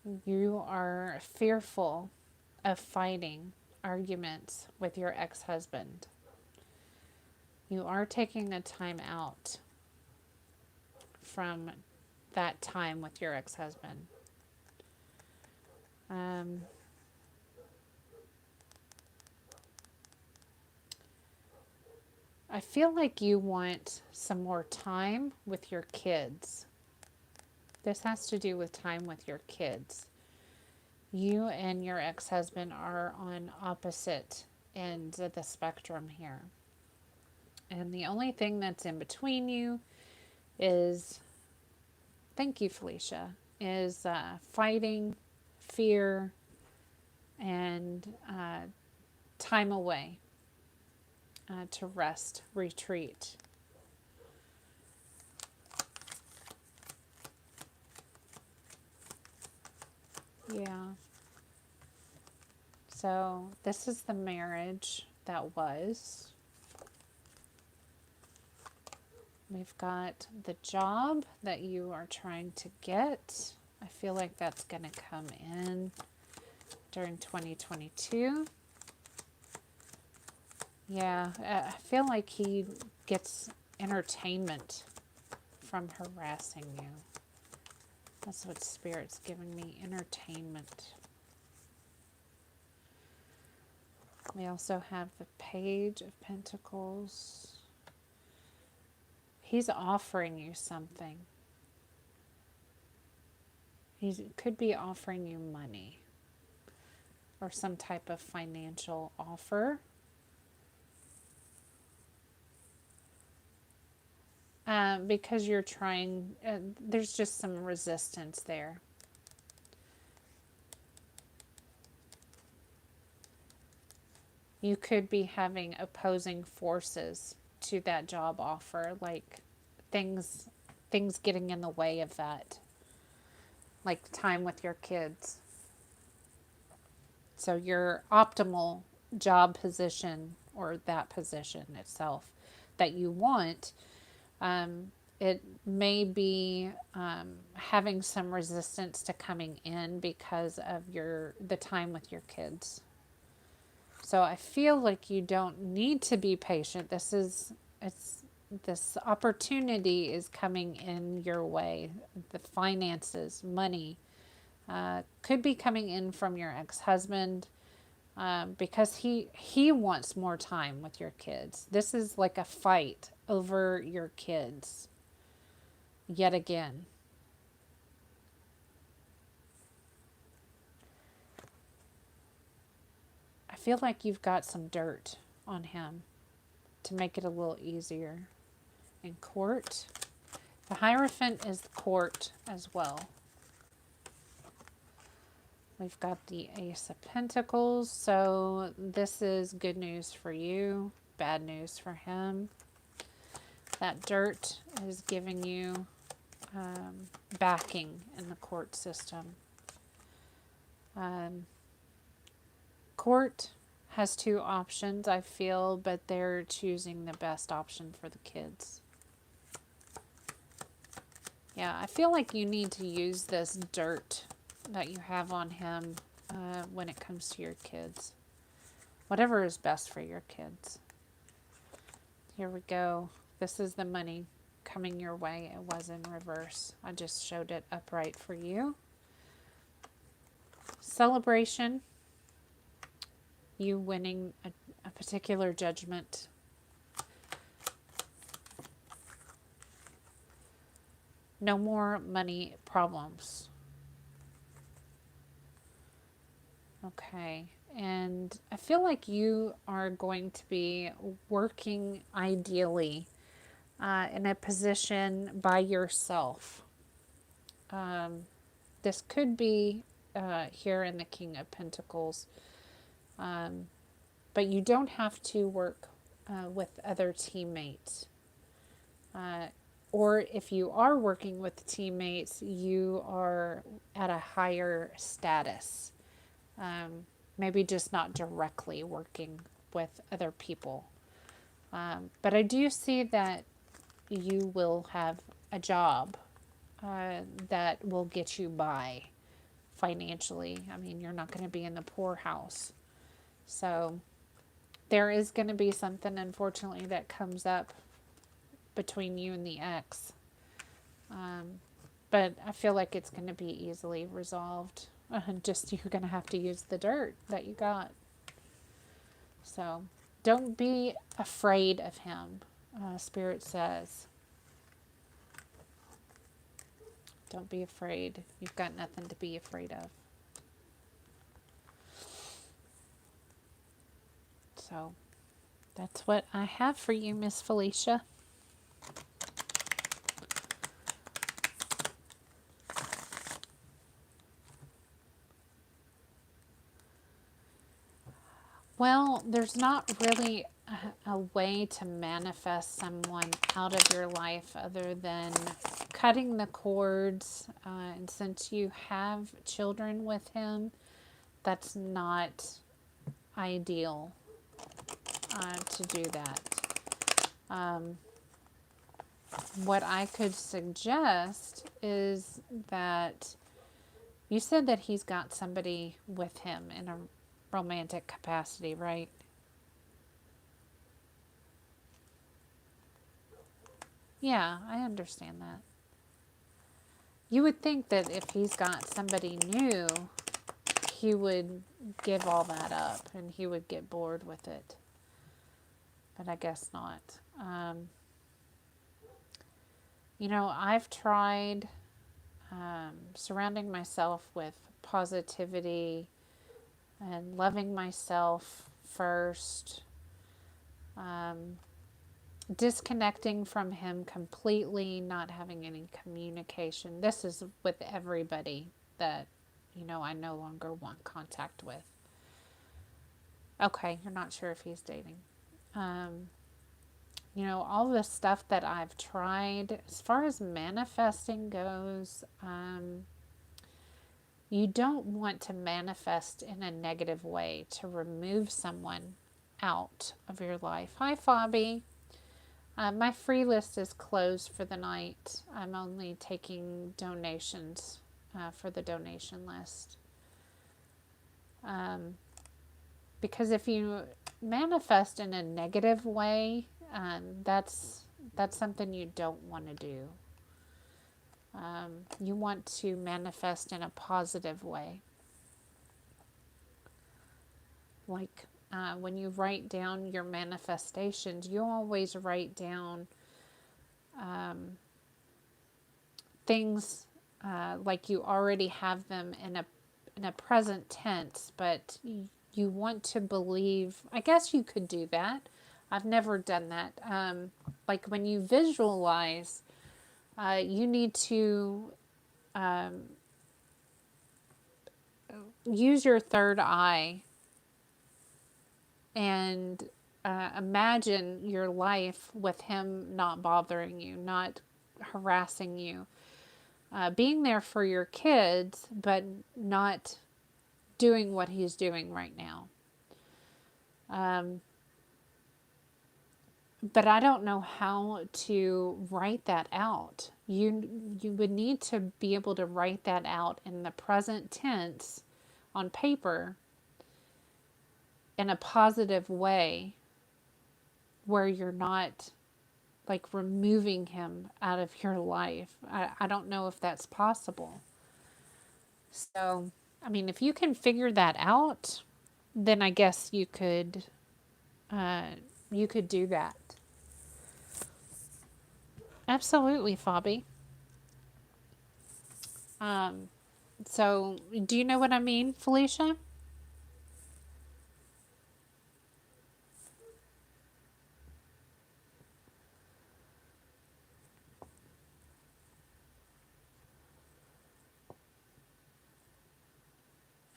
You are fearful of fighting arguments with your ex-husband. You are taking a time out from that time with your ex-husband. I feel like you want some more time with your kids. This has to do with time with your kids. You and your ex-husband are on opposite ends of the spectrum here. And the only thing that's in between you is, thank you, Felicia, is fighting, fear, and time away to rest, retreat. Yeah. So this is the marriage that was. We've got the job that you are trying to get. I feel like that's going to come in during 2022. Yeah, I feel like he gets entertainment from harassing you. That's what Spirit's giving me, entertainment. We also have the Page of Pentacles. He's offering you something. He could be offering you money or some type of financial offer. Because you're trying, there's just some resistance there. You could be having opposing forces to that job offer, like things getting in the way of that, like time with your kids. So your optimal job position, or that position itself that you want, it may be having some resistance to coming in because of the time with your kids. So I feel like you don't need to be patient. This opportunity is coming in your way. The finances, money, could be coming in from your ex-husband, because he wants more time with your kids. This is like a fight over your kids yet again. I feel like you've got some dirt on him to make it a little easier. In court, the Hierophant is the court as well. We've got the Ace of Pentacles, so this is good news for you, bad news for him. That dirt is giving you backing in the court system. Court has two options, I feel, but they're choosing the best option for the kids. Yeah, I feel like you need to use this dirt that you have on him when it comes to your kids. Whatever is best for your kids. Here we go. This is the money coming your way. It was in reverse. I just showed it upright for you. Celebration. You winning a particular judgment. No more money problems. Okay. And I feel like you are going to be working ideally in a position by yourself. This could be here in the King of Pentacles. But you don't have to work with other teammates. Or if you are working with teammates, you are at a higher status. Maybe just not directly working with other people. But I do see that you will have a job that will get you by financially. I mean, you're not going to be in the poorhouse. So there is going to be something, unfortunately, that comes up between you and the ex. But I feel like it's going to be easily resolved. Just you're going to have to use the dirt that you got. So don't be afraid of him, Spirit says. Don't be afraid. You've got nothing to be afraid of. So that's what I have for you, Miss Felicia. Well, there's not really a way to manifest someone out of your life other than cutting the cords. And since you have children with him, that's not ideal to do that. What I could suggest is that you said that he's got somebody with him in a romantic capacity, right? Yeah, I understand that. You would think that if he's got somebody new, he would give all that up and he would get bored with it. But I guess not. I've tried surrounding myself with positivity and loving myself first, disconnecting from him completely, not having any communication. This is with everybody that, I no longer want contact with. Okay, you're not sure if he's dating. All the stuff that I've tried, as far as manifesting goes, you don't want to manifest in a negative way to remove someone out of your life. Hi, Fabi. My free list is closed for the night. I'm only taking donations for the donation list. Because if you manifest in a negative way, that's something you don't want to do. You want to manifest in a positive way. Like when you write down your manifestations, you always write down things like you already have them in a present tense, but you want to believe. I guess you could do that. I've never done that. Like when you visualize, you need to use your third eye and imagine your life with him not bothering you, not harassing you, being there for your kids, but not doing what he's doing right now. But I don't know how to write that out. You would need to be able to write that out in the present tense on paper in a positive way where you're not like removing him out of your life. I don't know if that's possible. So, I mean, if you can figure that out, then I guess you could do that. Absolutely, Fabi. So, do you know what I mean, Felicia?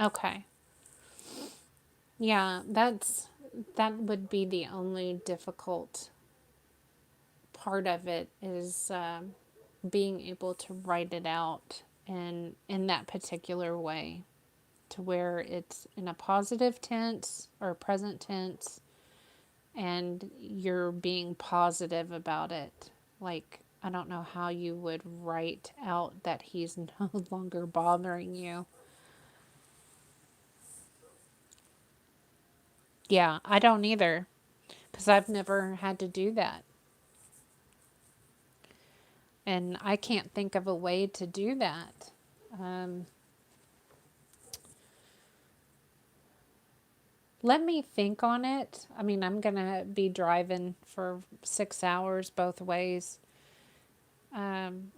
Okay. Yeah, that would be the only difficult part of it is being able to write it out in that particular way to where it's in a positive tense or present tense and you're being positive about it. Like, I don't know how you would write out that he's no longer bothering you. Yeah, I don't either, because I've never had to do that. And I can't think of a way to do that. Um, Let me think on it. I mean, I'm going to be driving for 6 hours both ways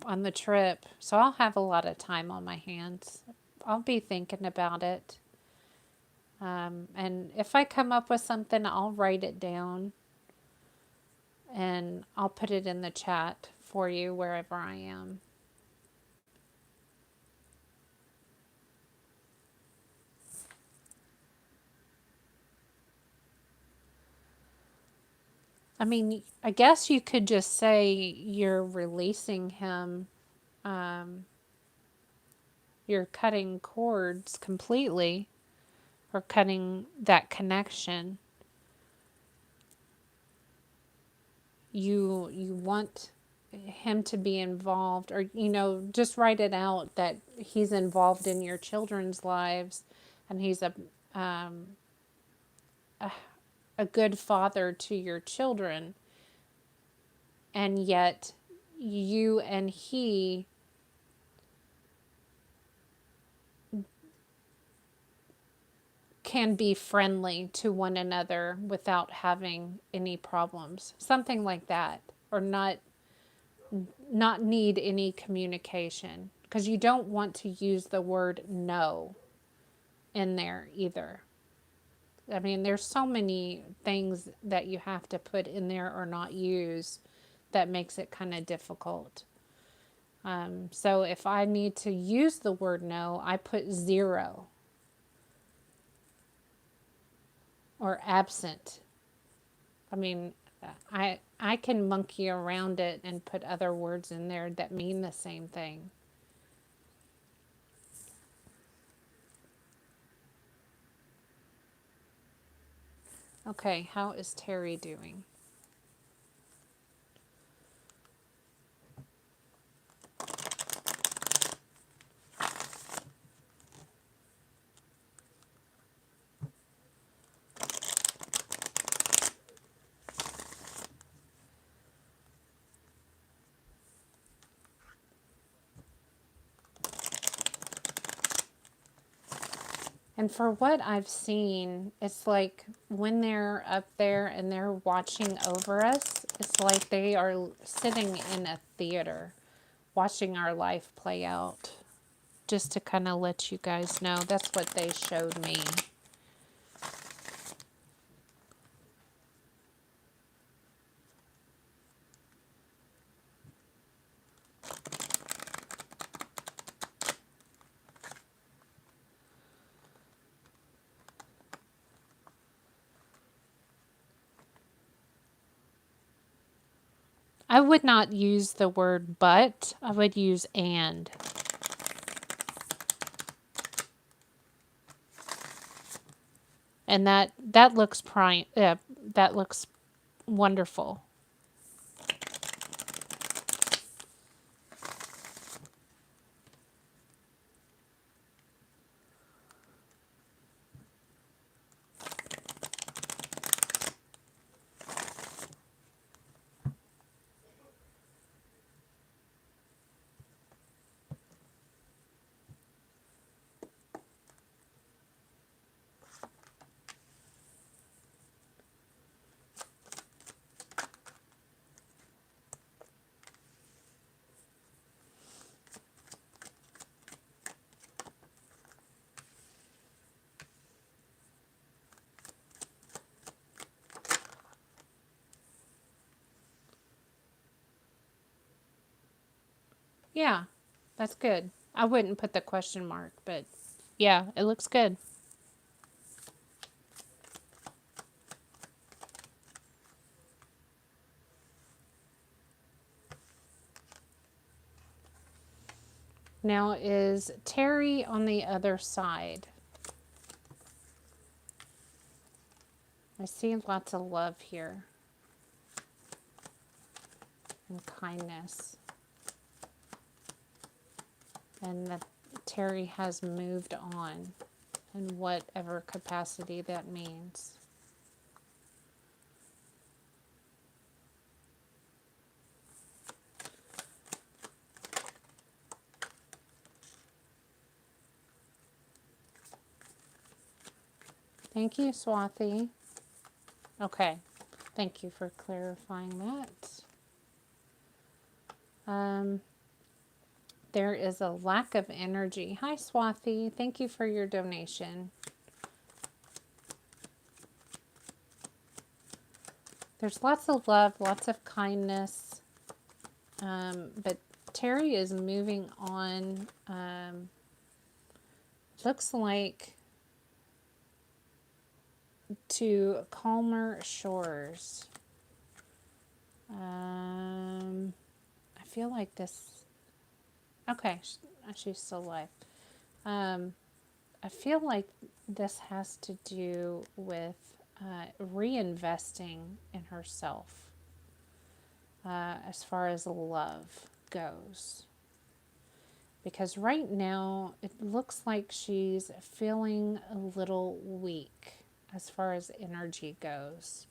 on the trip. So I'll have a lot of time on my hands. I'll be thinking about it. And if I come up with something, I'll write it down and I'll put it in the chat for you wherever I am. I mean, I guess you could just say you're releasing him, um, you're cutting cords completely or cutting that connection. You want him to be involved, or just write it out that he's involved in your children's lives, and he's um, a good father to your children, and yet you and he can be friendly to one another without having any problems, something like that, or not need any communication, because you don't want to use the word no in there either. I mean, there's so many things that you have to put in there or not use that makes it kind of difficult. So if I need to use the word no, I put 0 or absent. I mean, I can monkey around it and put other words in there that mean the same thing. Okay, how is Terry doing? And for what I've seen, it's like when they're up there and they're watching over us, it's like they are sitting in a theater watching our life play out. Just to kind of let you guys know, that's what they showed me. I would not use the word but, I would use and. And that looks that looks wonderful. Yeah, that's good. I wouldn't put the question mark, but yeah, it looks good. Now is Terry on the other side? I see lots of love here and kindness. And that Terry has moved on in whatever capacity that means. Thank you, Swathi. Okay. Thank you for clarifying that. There is a lack of energy. Hi, Swathi. Thank you for your donation. There's lots of love, lots of kindness, but Terry is moving on. Looks like to calmer shores. I feel like this. Okay, she's still alive. I feel like this has to do with reinvesting in herself as far as love goes. Because right now it looks like she's feeling a little weak as far as energy goes.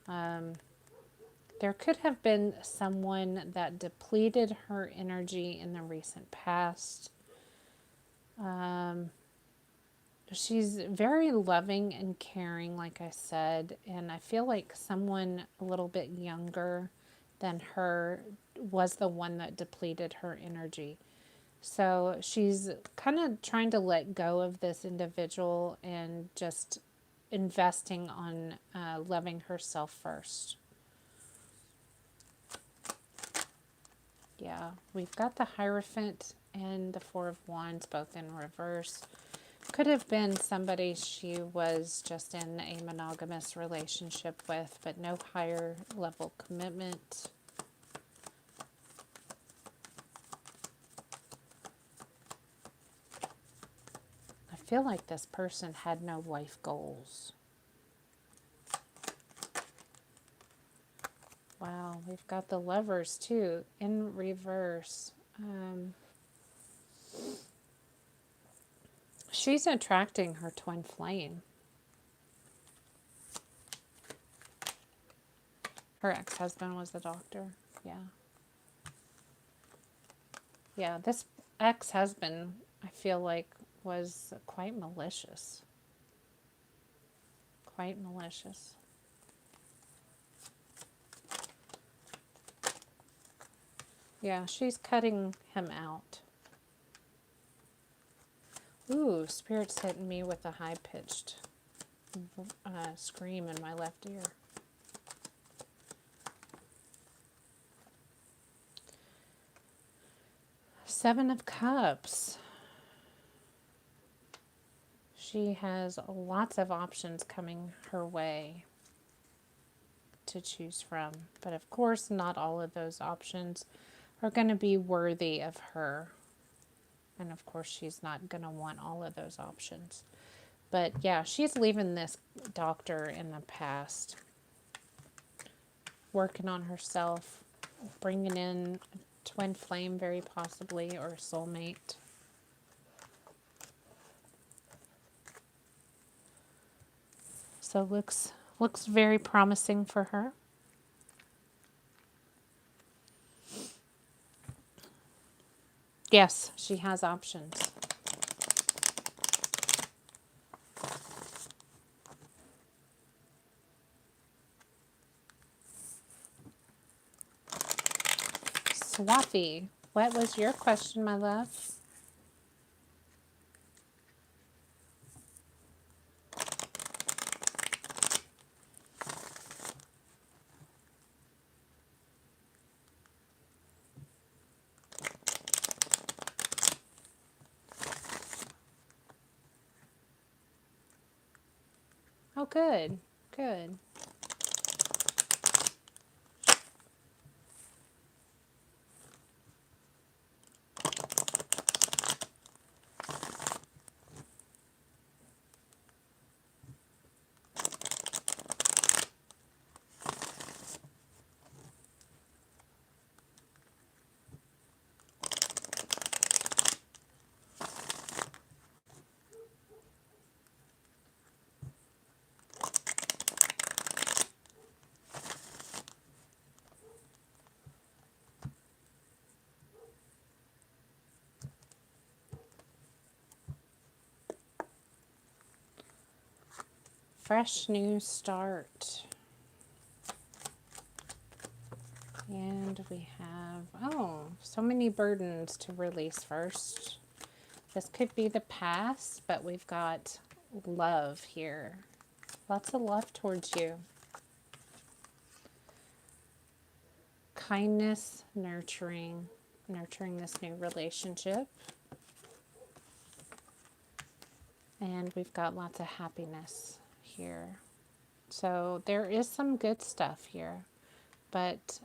There could have been someone that depleted her energy in the recent past. She's very loving and caring, like I said, and I feel like someone a little bit younger than her was the one that depleted her energy. So she's kind of trying to let go of this individual and just investing on loving herself first. Yeah, we've got the Hierophant and the Four of Wands both in reverse. Could have been somebody she was just in a monogamous relationship with, but no higher level commitment. I feel like this person had no life goals. Wow, we've got the Lovers too in reverse. She's attracting her twin flame. Her ex-husband was the doctor. Yeah. Yeah, this ex-husband, I feel like, was quite malicious. Quite malicious. Yeah, she's cutting him out. Ooh, Spirit's hitting me with a high-pitched scream in my left ear. Seven of Cups. She has lots of options coming her way to choose from. But of course, not all of those options are going to be worthy of her. And of course, she's not going to want all of those options. But yeah, she's leaving this doctor in the past. Working on herself. Bringing in a twin flame, very possibly, or a soulmate. So looks very promising for her. Yes, she has options. Swathi, what was your question, my love? Oh, good. Good. fresh new start. And we have, oh, so many burdens to release first. This could be the past, but we've got love here. Lots of love towards you. Kindness, nurturing this new relationship. And we've got lots of happiness here. So there is some good stuff here, but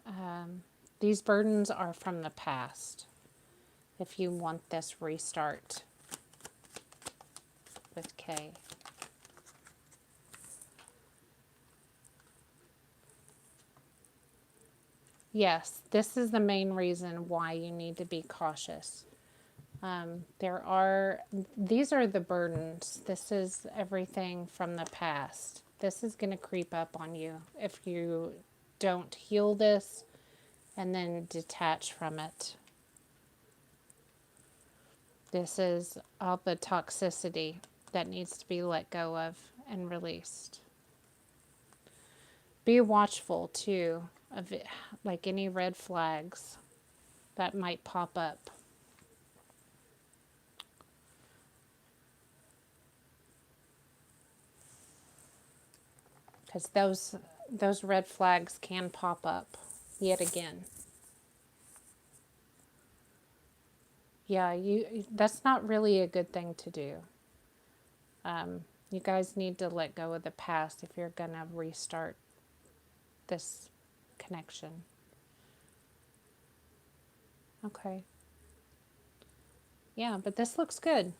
these burdens are from the past. If you want this restart with K. Yes, this is the main reason why you need to be cautious. These are the burdens. This is everything from the past. This is going to creep up on you if you don't heal this and then detach from it. This is all the toxicity that needs to be let go of and released. Be watchful too of it, like any red flags that might pop up. Because those red flags can pop up yet again. Yeah, that's not really a good thing to do. You guys need to let go of the past if you're going to restart this connection. Okay. Yeah, but this looks good.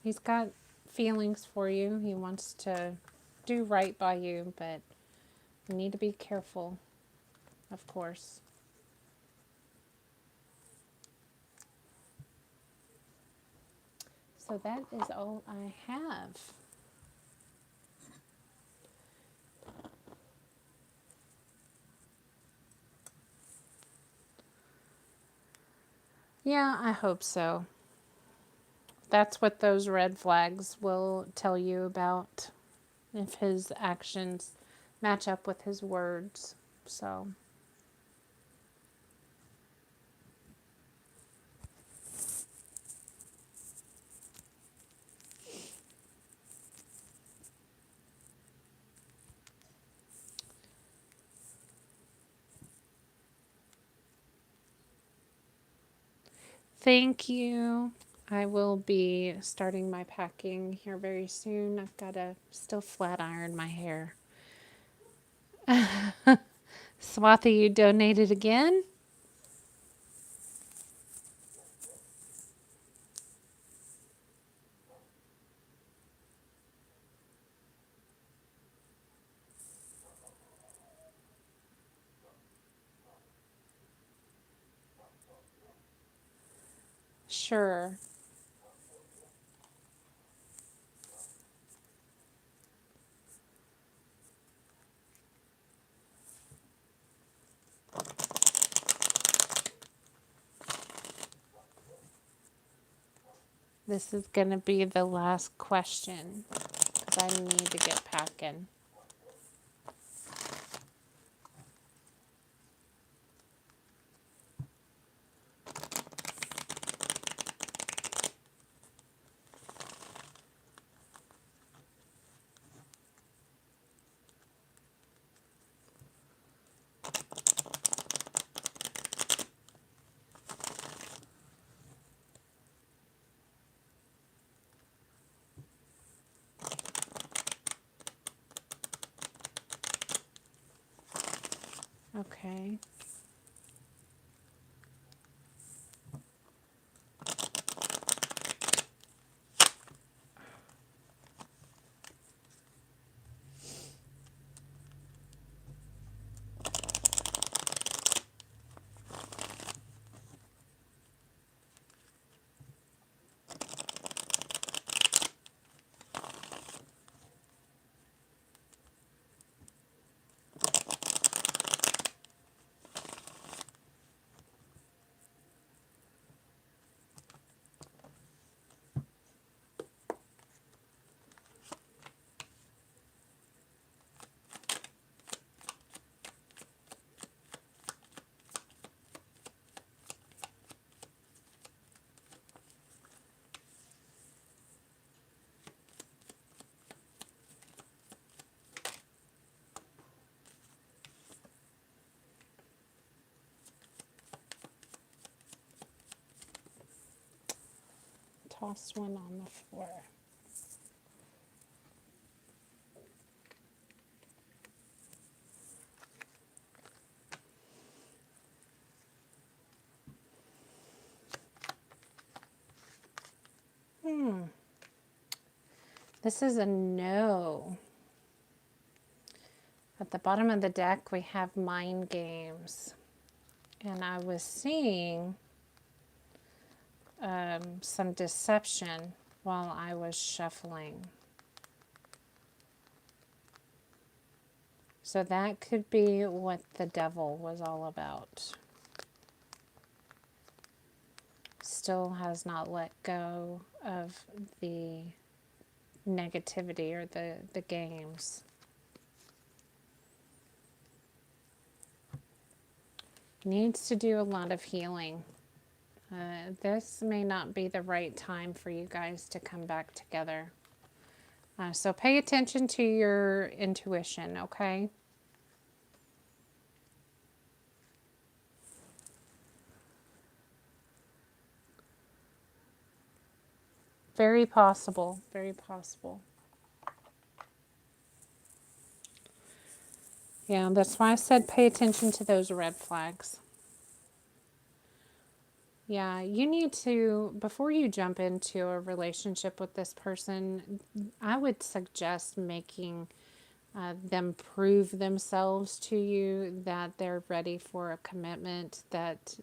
He's got feelings for you. He wants to do right by you, but you need to be careful, of course. So that is all I have. Yeah, I hope so. That's what those red flags will tell you about, if his actions match up with his words. So, thank you. I will be starting my packing here very soon. I've got to still flat iron my hair. Swathy, you donated again? Sure. This is going to be the last question because I need to get packing. Okay. toss one on the floor. This is a no. At the bottom of the deck, we have mind games. And I was seeing some deception while I was shuffling. So that could be what the devil was all about. Still has not let go of the negativity or the games. Needs to do a lot of healing. This may not be the right time for you guys to come back together. So pay attention to your intuition, okay? Very possible, very possible. Yeah, that's why I said pay attention to those red flags. Yeah, you need to, before you jump into a relationship with this person, I would suggest making them prove themselves to you that they're ready for a commitment, that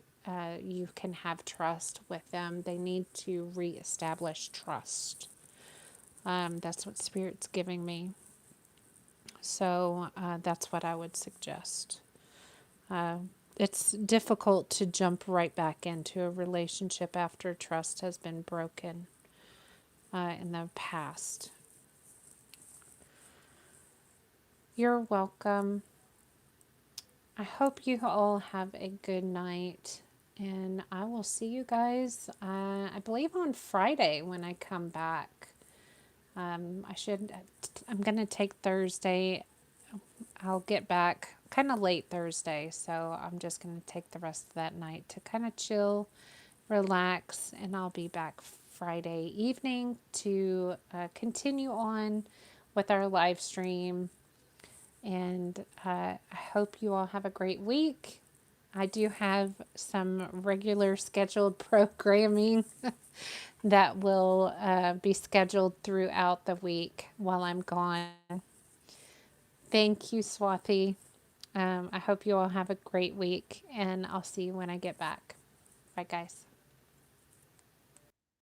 you can have trust with them. They need to reestablish trust. That's what Spirit's giving me. So that's what I would suggest. It's difficult to jump right back into a relationship after trust has been broken in the past. You're welcome. I hope you all have a good night, and I will see you guys, I believe on Friday when I come back. I'm going to take Thursday. I'll get back kind of late Thursday, so I'm just going to take the rest of that night to kind of chill, relax, and I'll be back Friday evening to continue on with our live stream. And I hope you all have a great week. I do have some regular scheduled programming that will be scheduled throughout the week while I'm gone. Thank you, Swati. I hope you all have a great week, and I'll see you when I get back. Bye, guys.